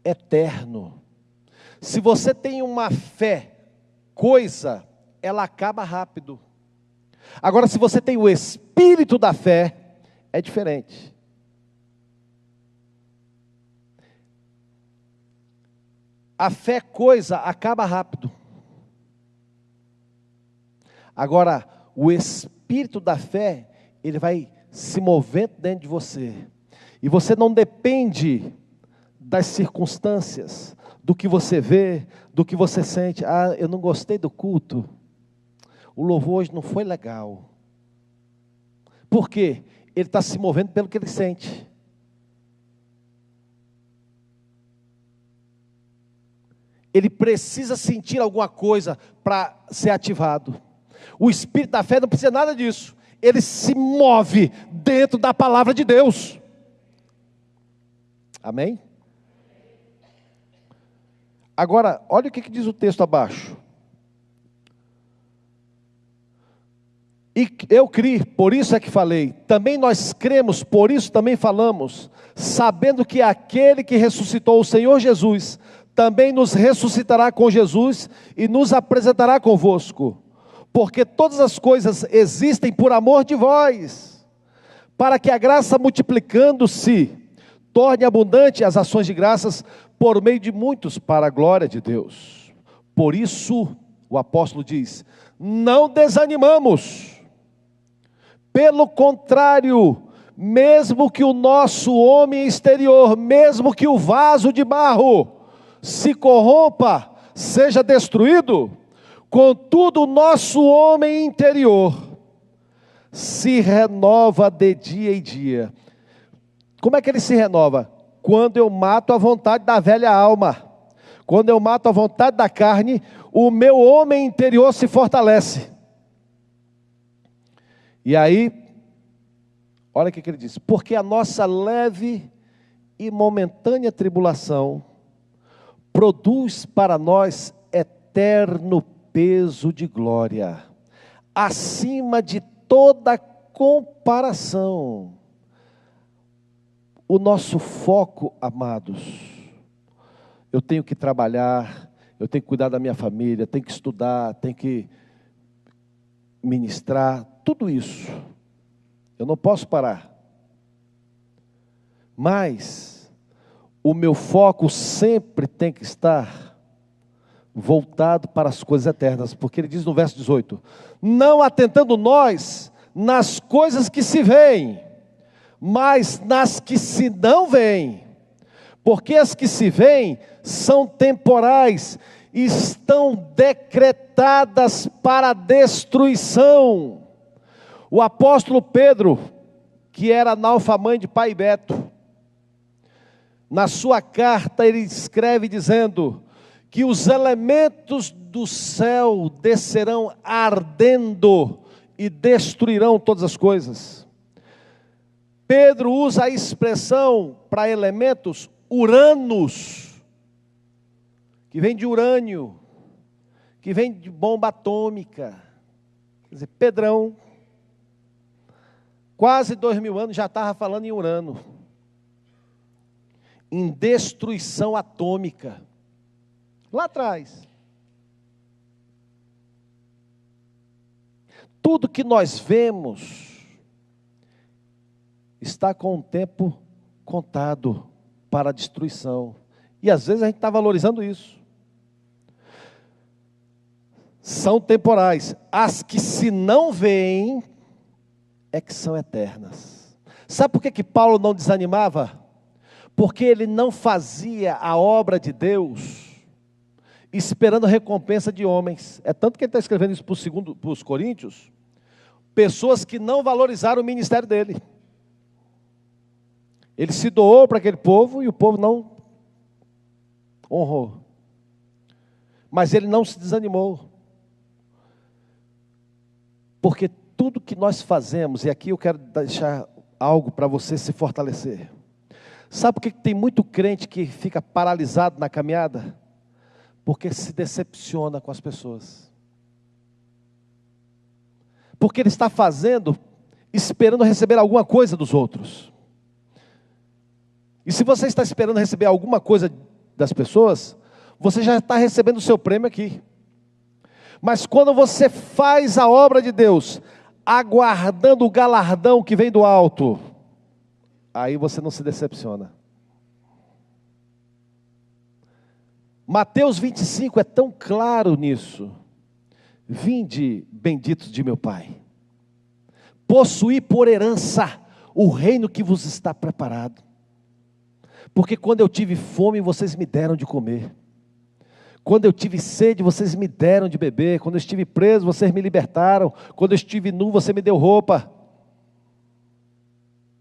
eterno. Se você tem uma fé, ela acaba rápido. Agora, se você tem o espírito da fé, é diferente. A fé, acaba rápido. Agora, o espírito da fé, ele vai se movendo dentro de você. E você não depende das circunstâncias, do que você vê, do que você sente. Ah, eu não gostei do culto. O louvor hoje não foi legal. Por quê? Ele está se movendo pelo que ele sente. Ele precisa sentir alguma coisa para ser ativado. O espírito da fé não precisa nada disso. Ele se move dentro da palavra de Deus. Amém? Agora, olha o que diz o texto abaixo. E eu criei, por isso é que falei. Também nós cremos, por isso também falamos, sabendo que aquele que ressuscitou o Senhor Jesus, também nos ressuscitará com Jesus e nos apresentará convosco. Porque todas as coisas existem por amor de vós, para que a graça multiplicando-se, torne abundante as ações de graças por meio de muitos para a glória de Deus. Por isso, o apóstolo diz, não desanimamos. Pelo contrário, mesmo que o nosso homem exterior, mesmo que o vaso de barro se corrompa, seja destruído, contudo o nosso homem interior se renova de dia em dia. Como é que ele se renova? Quando eu mato a vontade da velha alma, quando eu mato a vontade da carne, o meu homem interior se fortalece. E aí, olha o que ele diz: porque a nossa leve e momentânea tribulação produz para nós eterno peso de glória, acima de toda comparação. O nosso foco, amados, eu tenho que trabalhar, eu tenho que cuidar da minha família, tenho que estudar, tenho que ministrar, tudo isso, eu não posso parar, mas o meu foco sempre tem que estar voltado para as coisas eternas, porque ele diz no verso 18, não atentando nós nas coisas que se veem, mas nas que se não veem, porque as que se veem são temporais, estão decretadas para destruição. O apóstolo Pedro, que era analfamã de pai Beto, na sua carta ele escreve dizendo que os elementos do céu descerão ardendo e destruirão todas as coisas. Pedro usa a expressão para elementos uranos, que vem de urânio, que vem de bomba atômica. Quer dizer, Pedrão, quase 2000 anos já estava falando em urano, em destruição atômica, lá atrás. Tudo que nós vemos está com o tempo contado para a destruição, e às vezes a gente está valorizando isso. São temporais, as que se não veem é que são eternas. Sabe por que Paulo não desanimava? Porque ele não fazia a obra de Deus esperando recompensa de homens. É tanto que ele está escrevendo isso para os Coríntios, pessoas que não valorizaram o ministério dele. Ele se doou para aquele povo e o povo não honrou. Mas ele não se desanimou. Porque tudo que nós fazemos, e aqui eu quero deixar algo para você se fortalecer. Sabe por que tem muito crente que fica paralisado na caminhada? Porque se decepciona com as pessoas. Porque ele está fazendo, esperando receber alguma coisa dos outros. E se você está esperando receber alguma coisa das pessoas, você já está recebendo o seu prêmio aqui. Mas quando você faz a obra de Deus, aguardando o galardão que vem do alto, aí você não se decepciona. Mateus 25 é tão claro nisso. Vinde, benditos de meu Pai, possuí por herança o reino que vos está preparado. Porque quando eu tive fome, vocês me deram de comer. Quando eu tive sede, vocês me deram de beber. Quando eu estive preso, vocês me libertaram. Quando eu estive nu, você me deu roupa.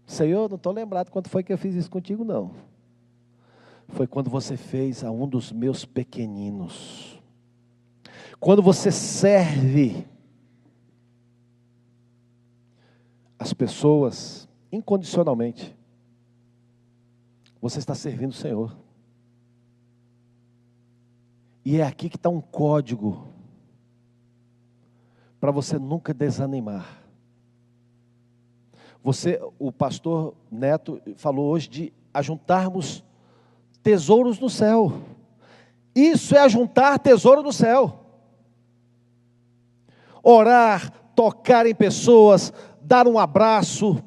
Senhor, não estou lembrado quando foi que eu fiz isso contigo, não. Foi quando você fez a um dos meus pequeninos. Quando você serve as pessoas incondicionalmente, você está servindo o Senhor. E é aqui que está um código para você nunca desanimar. O pastor Neto falou hoje de ajuntarmos tesouros no céu. Isso é ajuntar tesouro no céu. Orar, tocar em pessoas, dar um abraço,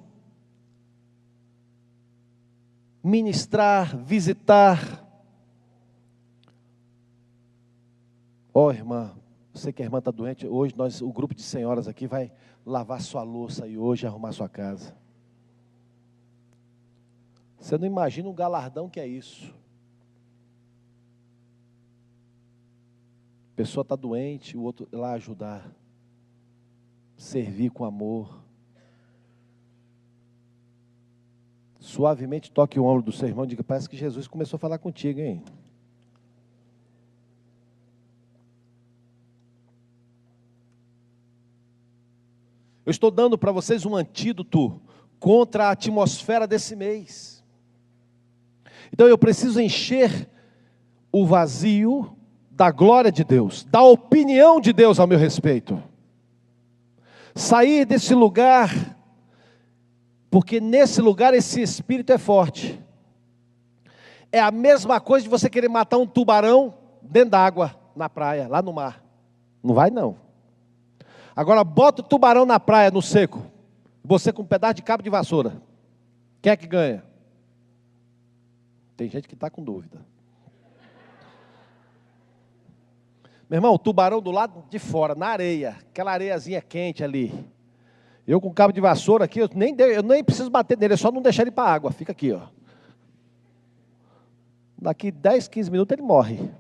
ministrar, visitar. Irmã, sei que a irmã está doente. Hoje o grupo de senhoras aqui vai lavar sua louça aí hoje e arrumar sua casa. Você não imagina o galardão que é isso. A pessoa está doente, o outro lá ajudar. Servir com amor. Suavemente toque o ombro do seu irmão e diga: parece que Jesus começou a falar contigo, hein? Eu estou dando para vocês um antídoto contra a atmosfera desse mês. Então eu preciso encher o vazio da glória de Deus, da opinião de Deus ao meu respeito. Sair desse lugar, porque nesse lugar esse espírito é forte. É a mesma coisa de você querer matar um tubarão dentro d'água, na praia, lá no mar. Não vai não. Agora bota o tubarão na praia, no seco. Você com um pedaço de cabo de vassoura. Quem é que ganha? Tem gente que está com dúvida. Meu irmão, o tubarão do lado de fora, na areia. Aquela areiazinha quente ali. Eu com cabo de vassoura aqui, eu nem preciso bater nele. É só não deixar ele para a água. Fica aqui, ó. Daqui 10, 15 minutos ele morre.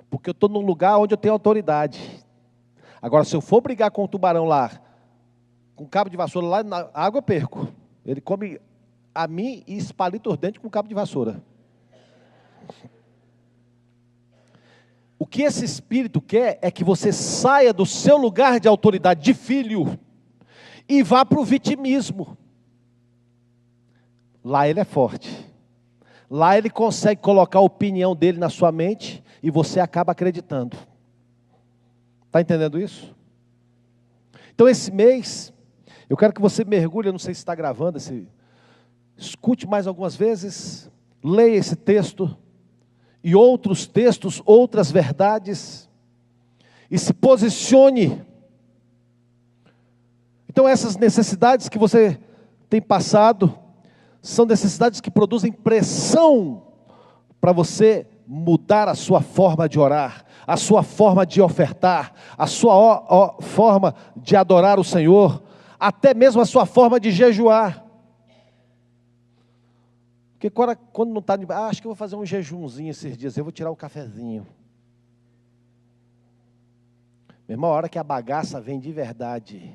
Porque eu estou num lugar onde eu tenho autoridade. Agora, se eu for brigar com o tubarão lá, com cabo de vassoura lá na água, eu perco. Ele come a mim e espalita os dentes com cabo de vassoura. O que esse espírito quer é que você saia do seu lugar de autoridade de filho e vá para o vitimismo. Lá ele é forte. Lá ele consegue colocar a opinião dele na sua mente e você acaba acreditando. Está entendendo isso? Então esse mês, eu quero que você mergulhe, eu não sei se está gravando, escute mais algumas vezes, leia esse texto, e outros textos, outras verdades, e se posicione. Então essas necessidades que você tem passado, são necessidades que produzem pressão, para você mudar a sua forma de orar, a sua forma de ofertar, a sua forma de adorar o Senhor, até mesmo a sua forma de jejuar. Porque quando não está, acho que eu vou fazer um jejumzinho esses dias, eu vou tirar o cafezinho. Meu irmão, a hora que a bagaça vem de verdade,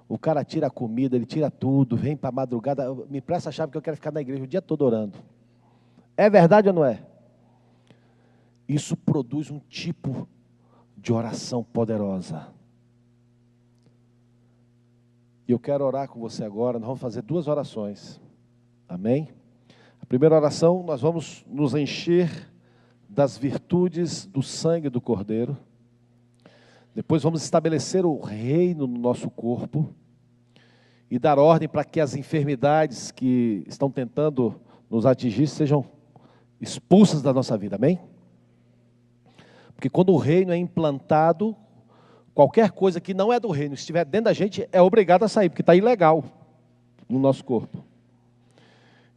o cara tira a comida, ele tira tudo, vem para a madrugada, me presta a chave que eu quero ficar na igreja o dia todo orando. É verdade ou não é? Isso produz um tipo de oração poderosa. E eu quero orar com você agora, nós vamos fazer 2 orações. Amém? A primeira oração, nós vamos nos encher das virtudes do sangue do Cordeiro. Depois vamos estabelecer o reino no nosso corpo e dar ordem para que as enfermidades que estão tentando nos atingir sejam expulsas da nossa vida. Amém? Porque quando o reino é implantado, qualquer coisa que não é do reino, estiver dentro da gente, é obrigado a sair, porque está ilegal no nosso corpo.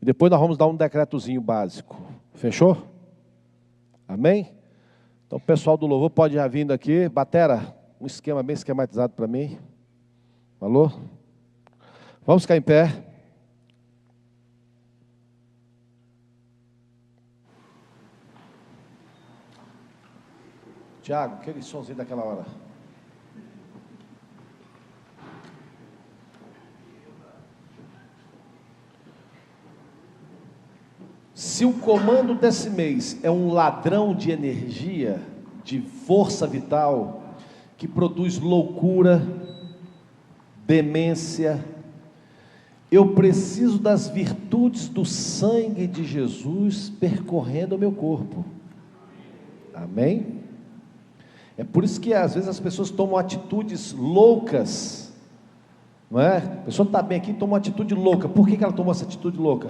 E depois nós vamos dar um decretozinho básico. Fechou? Amém? Então o pessoal do louvor pode já vindo aqui. Batera, um esquema bem esquematizado para mim. Falou? Vamos ficar em pé. Tiago, aquele sonzinho daquela hora. Se o comando desse mês é um ladrão de energia, de força vital, que produz loucura, demência, eu preciso das virtudes do sangue de Jesus percorrendo o meu corpo. Amém? É por isso que às vezes as pessoas tomam atitudes loucas, Não é? A pessoa está bem aqui e toma uma atitude louca. Por que ela tomou essa atitude louca?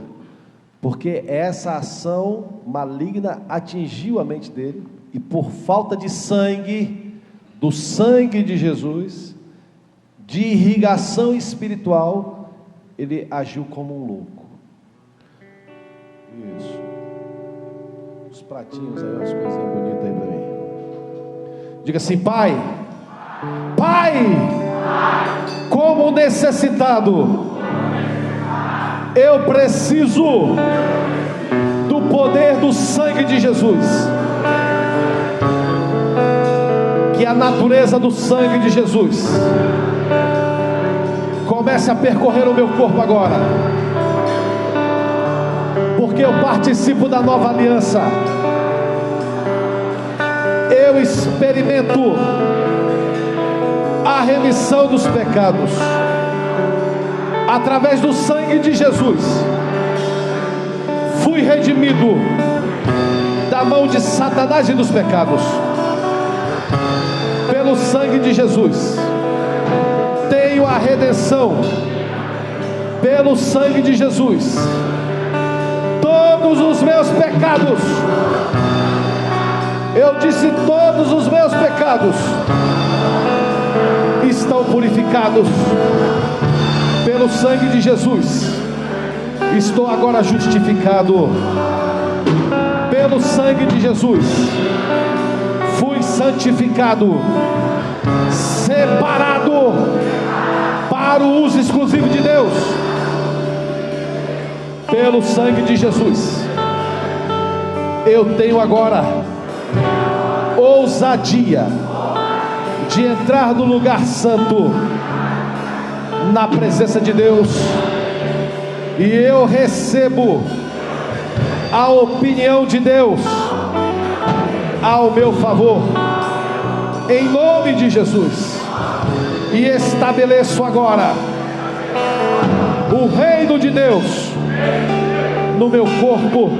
Porque essa ação maligna atingiu a mente dele, e por falta de sangue, do sangue de Jesus, de irrigação espiritual, ele agiu como um louco. Isso. Os pratinhos aí, umas coisinhas bonitas aí para mim. Diga assim: Pai, como necessitado, eu preciso do poder do sangue de Jesus. Que a natureza do sangue de Jesus comece a percorrer o meu corpo agora, porque eu participo da nova aliança. Eu experimento a remissão dos pecados através do sangue de Jesus. Fui redimido da mão de Satanás e dos pecados pelo sangue de Jesus. Tenho a redenção pelo sangue de Jesus. Todos os meus pecados, eu disse, todos os meus pecados estão purificados pelo sangue de Jesus. Estou agora justificado pelo sangue de Jesus. Fui santificado, separado para o uso exclusivo de Deus pelo sangue de Jesus. Eu tenho agora ousadia de entrar no lugar santo, na presença de Deus, e eu recebo a opinião de Deus ao meu favor, em nome de Jesus. E estabeleço agora o reino de Deus no meu corpo.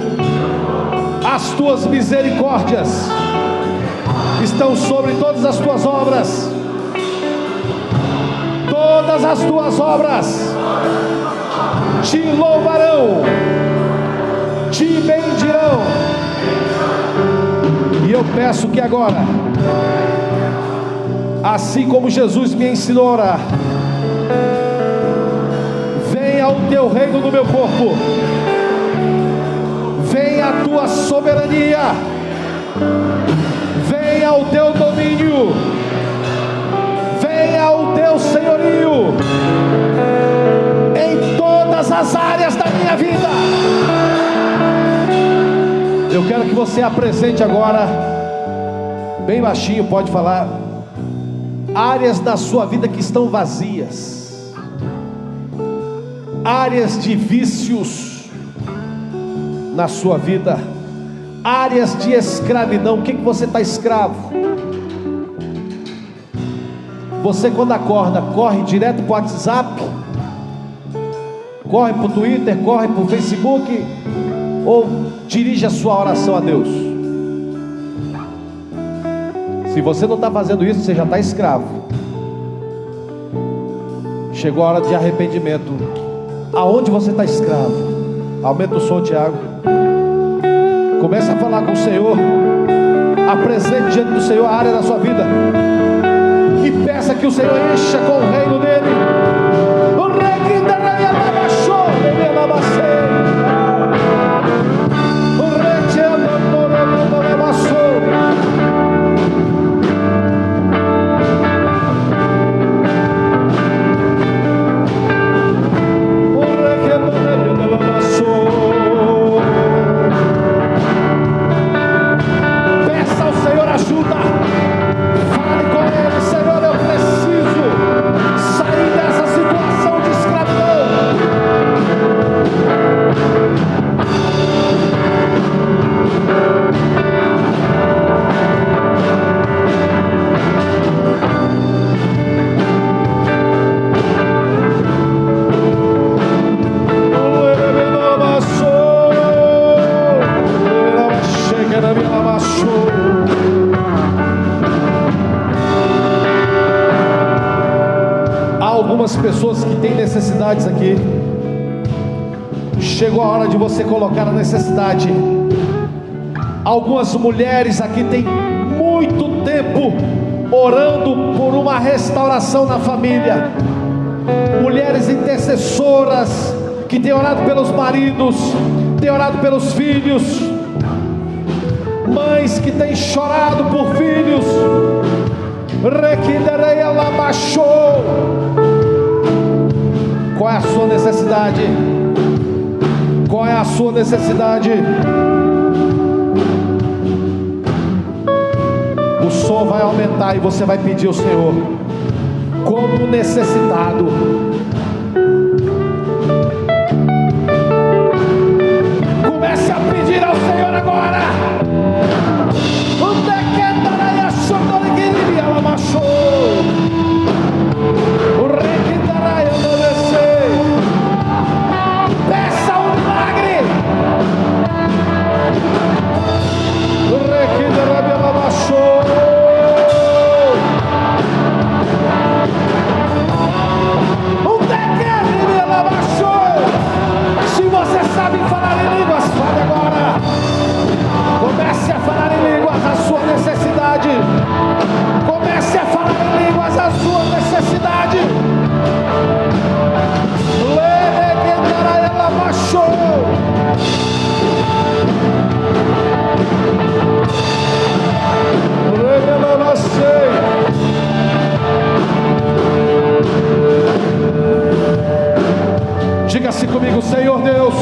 As tuas misericórdias estão sobre todas as tuas obras. Todas as tuas obras te louvarão, te bendirão. E eu peço que agora, assim como Jesus me ensinou a orar, venha o teu reino no meu corpo, venha a tua soberania, venha o teu domínio, venha o teu senhorio em todas as áreas da minha vida. Eu quero que você apresente agora, bem baixinho, pode falar, áreas da sua vida que estão vazias, áreas de vícios na sua vida, áreas de escravidão. O que você está escravo? Você, quando acorda, corre direto para o WhatsApp, corre para o Twitter, corre para o Facebook, ou dirige a sua oração a Deus? Se você não está fazendo isso, você já está escravo. Chegou a hora de arrependimento. Aonde você está escravo? Aumenta o som, Tiago. Comece a falar com o Senhor. Apresente diante do Senhor a área da sua vida e peça que o Senhor encha com o reino dele. O rei que peça ao Senhor ajuda. Fale com ele: Senhor, eu preciso sair dessa situação de escravidão. algumas pessoas que têm necessidades aqui. Chegou a hora de você colocar a necessidade. Algumas mulheres aqui têm muito tempo orando por uma restauração na família. Mulheres intercessoras que têm orado pelos maridos, têm orado pelos filhos. Mães que têm chorado por filhos. Qual é a sua necessidade? Qual é a sua necessidade? O som vai aumentar e você vai pedir ao Senhor, como necessitado. Comece a pedir ao Senhor agora. Peça um milagre. Se você sabe falar em línguas, fale agora. Comece a falar em línguas a sua necessidade. Comece a falar em línguas a sua necessidade. Diga-se comigo: Senhor Deus,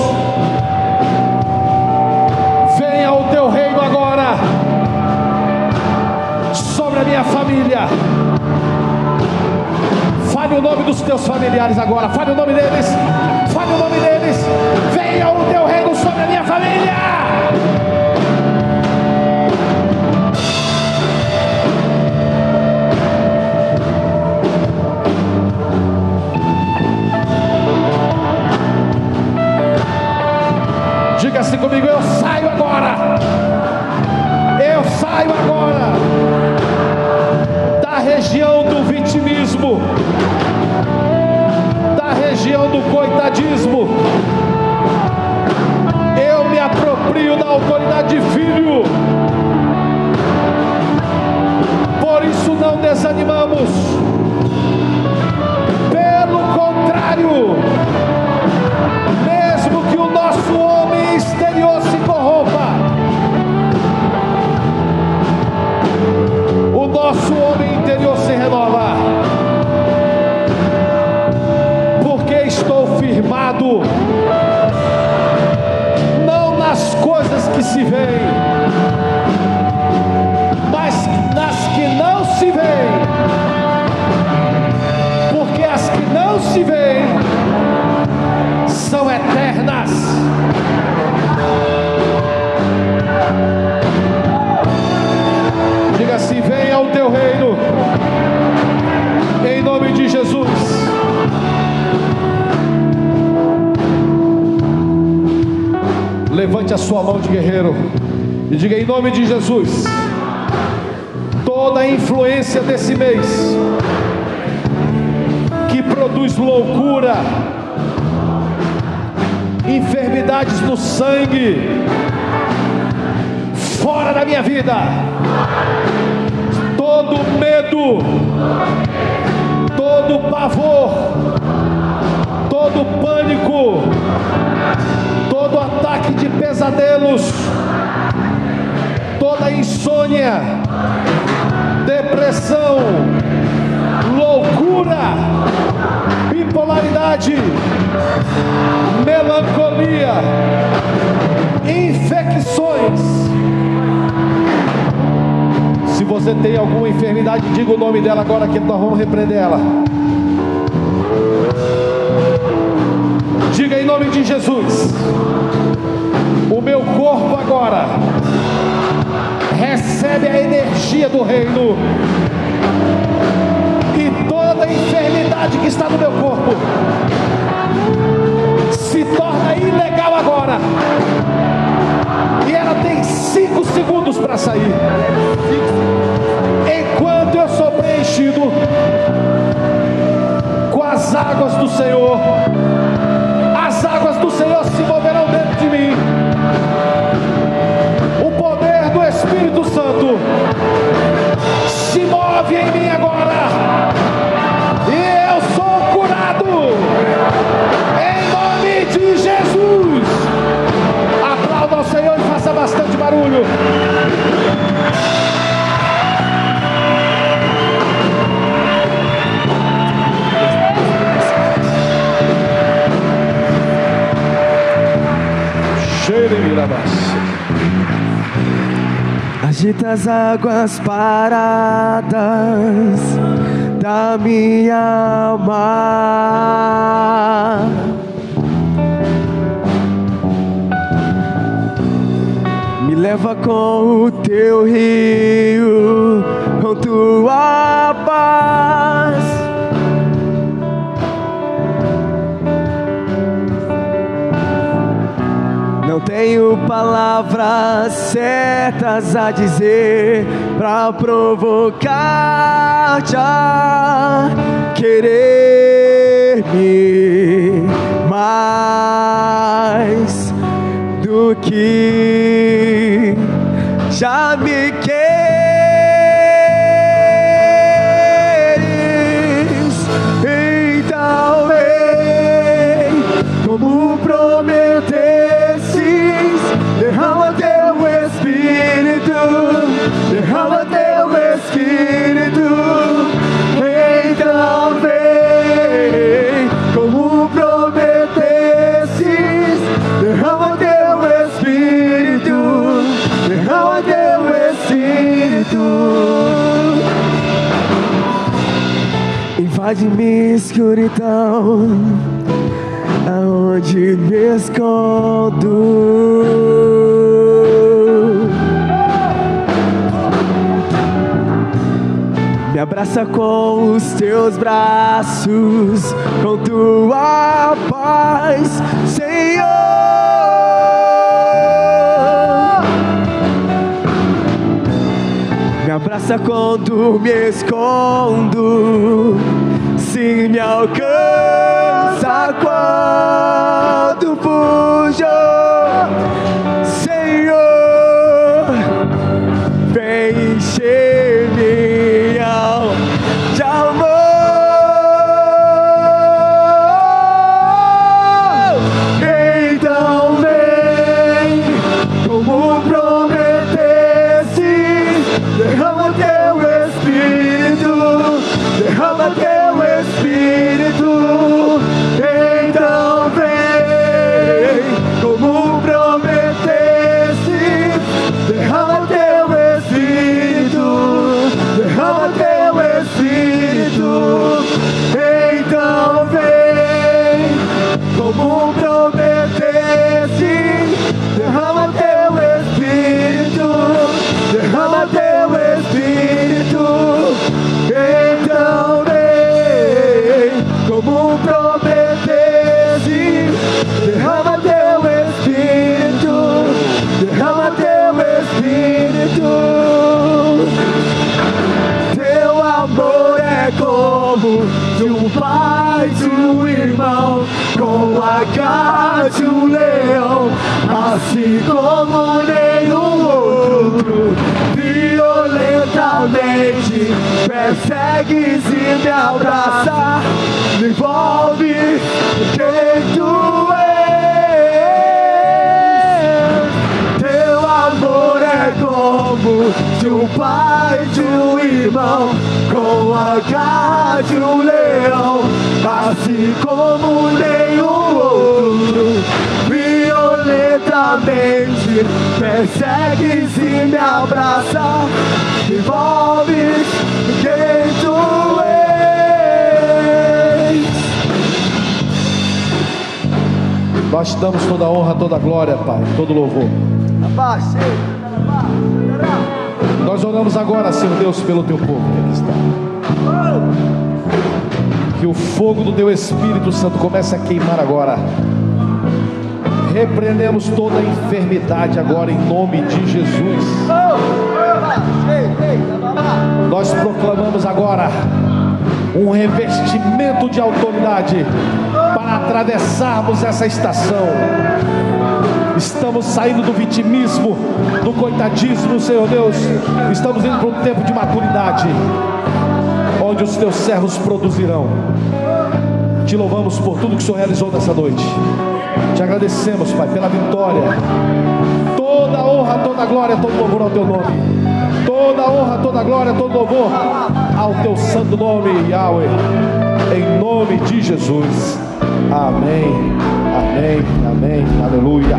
venha o teu reino agora sobre a minha família. Fale o nome dos teus familiares agora. Fale o nome deles. Fale o nome deles. Venha o teu reino sobre a minha família. Diga-se comigo: eu saio agora. Eu saio agora da região do vitimismo, da região do coitadismo. Eu me aproprio da autoridade de filho. Por isso não desanimamos. Pelo contrário, mesmo que o nosso homem exterior se corrompa, o nosso homem interior se renova. Porque estou firmado não nas coisas que se veem, mas nas que não se veem. Porque as que não se veem são eternas. Diga assim: venha o teu reino, em nome de Jesus. Levante a sua mão de guerreiro e diga: em nome de Jesus, toda a influência desse mês que produz loucura, enfermidades no sangue, fora da minha vida. Todo medo, todo pavor, todo pânico, todo ataque de pesadelos, toda insônia, depressão, loucura, bipolaridade, melancolia, infecções. Se você tem alguma enfermidade, diga o nome dela agora que nós vamos repreender ela. Diga: em nome de Jesus, o meu corpo agora recebe a energia do reino, e toda enfermidade que está no meu corpo se torna ilegal agora, e ela tem 5 segundos para sair. Enquanto eu sou preenchido com as águas do Senhor. As águas do Senhor se moverão dentro de mim. O poder do Espírito Santo se move em mim agora. E eu sou curado. Em nome de Jesus. Aplauda ao Senhor e faça bastante barulho. Agita as águas paradas da minha alma. Me leva com o teu rio, com tua paz. Não tenho palavras certas a dizer pra provocar-te a querer-me mais do que já me queres. Então vem, como prometestes, derrama teu Espírito, derrama teu Espírito. Então vem, como prometestes, derrama teu Espírito, derrama teu Espírito. Invade-me escuridão, aonde me escondo. Me abraça com os teus braços, com tua paz, Senhor. Me abraça quando me escondo, se me alcança quando fujo, Senhor. Vem encher-me de amor. Então vem, como prometeste, derrama teu Espírito, derrama teu Espírito. Então vem, como prometeste, derrama teu Espírito, derrama teu Espírito. Então vem, como prometeste, derrama teu Espírito, derrama teu Espírito. Então vem, como prometeste, derrama teu Espírito, derrama teu Espírito. Teu amor é como de um pai, de um irmão, com a garra de um leão, assim como nenhum outro. Violentamente persegues e me abraça, me envolve quem tu és. Teu amor é como de um pai, de um irmão, com a garra de um leão, assim como nenhum outro. Violentamente persegues e me abraça, me envolves quem tu és. Nós te damos toda a honra, toda a glória, Pai, todo louvor. Nós oramos agora, Senhor Deus, pelo teu povo que aqui está. Que o fogo do teu Espírito Santo comece a queimar agora. Repreendemos toda a enfermidade agora em nome de Jesus. Nós proclamamos agora um revestimento de autoridade para atravessarmos essa estação. Estamos saindo do vitimismo, do coitadismo, Senhor Deus. Estamos indo para um tempo de maturidade, onde os teus servos produzirão. Te louvamos por tudo que o Senhor realizou nessa noite. Te agradecemos, Pai, pela vitória. Toda honra, toda glória, todo louvor ao teu nome. Toda honra, toda glória, todo louvor ao teu santo nome, Yahweh. Em nome de Jesus. Amém, amém, amém, aleluia.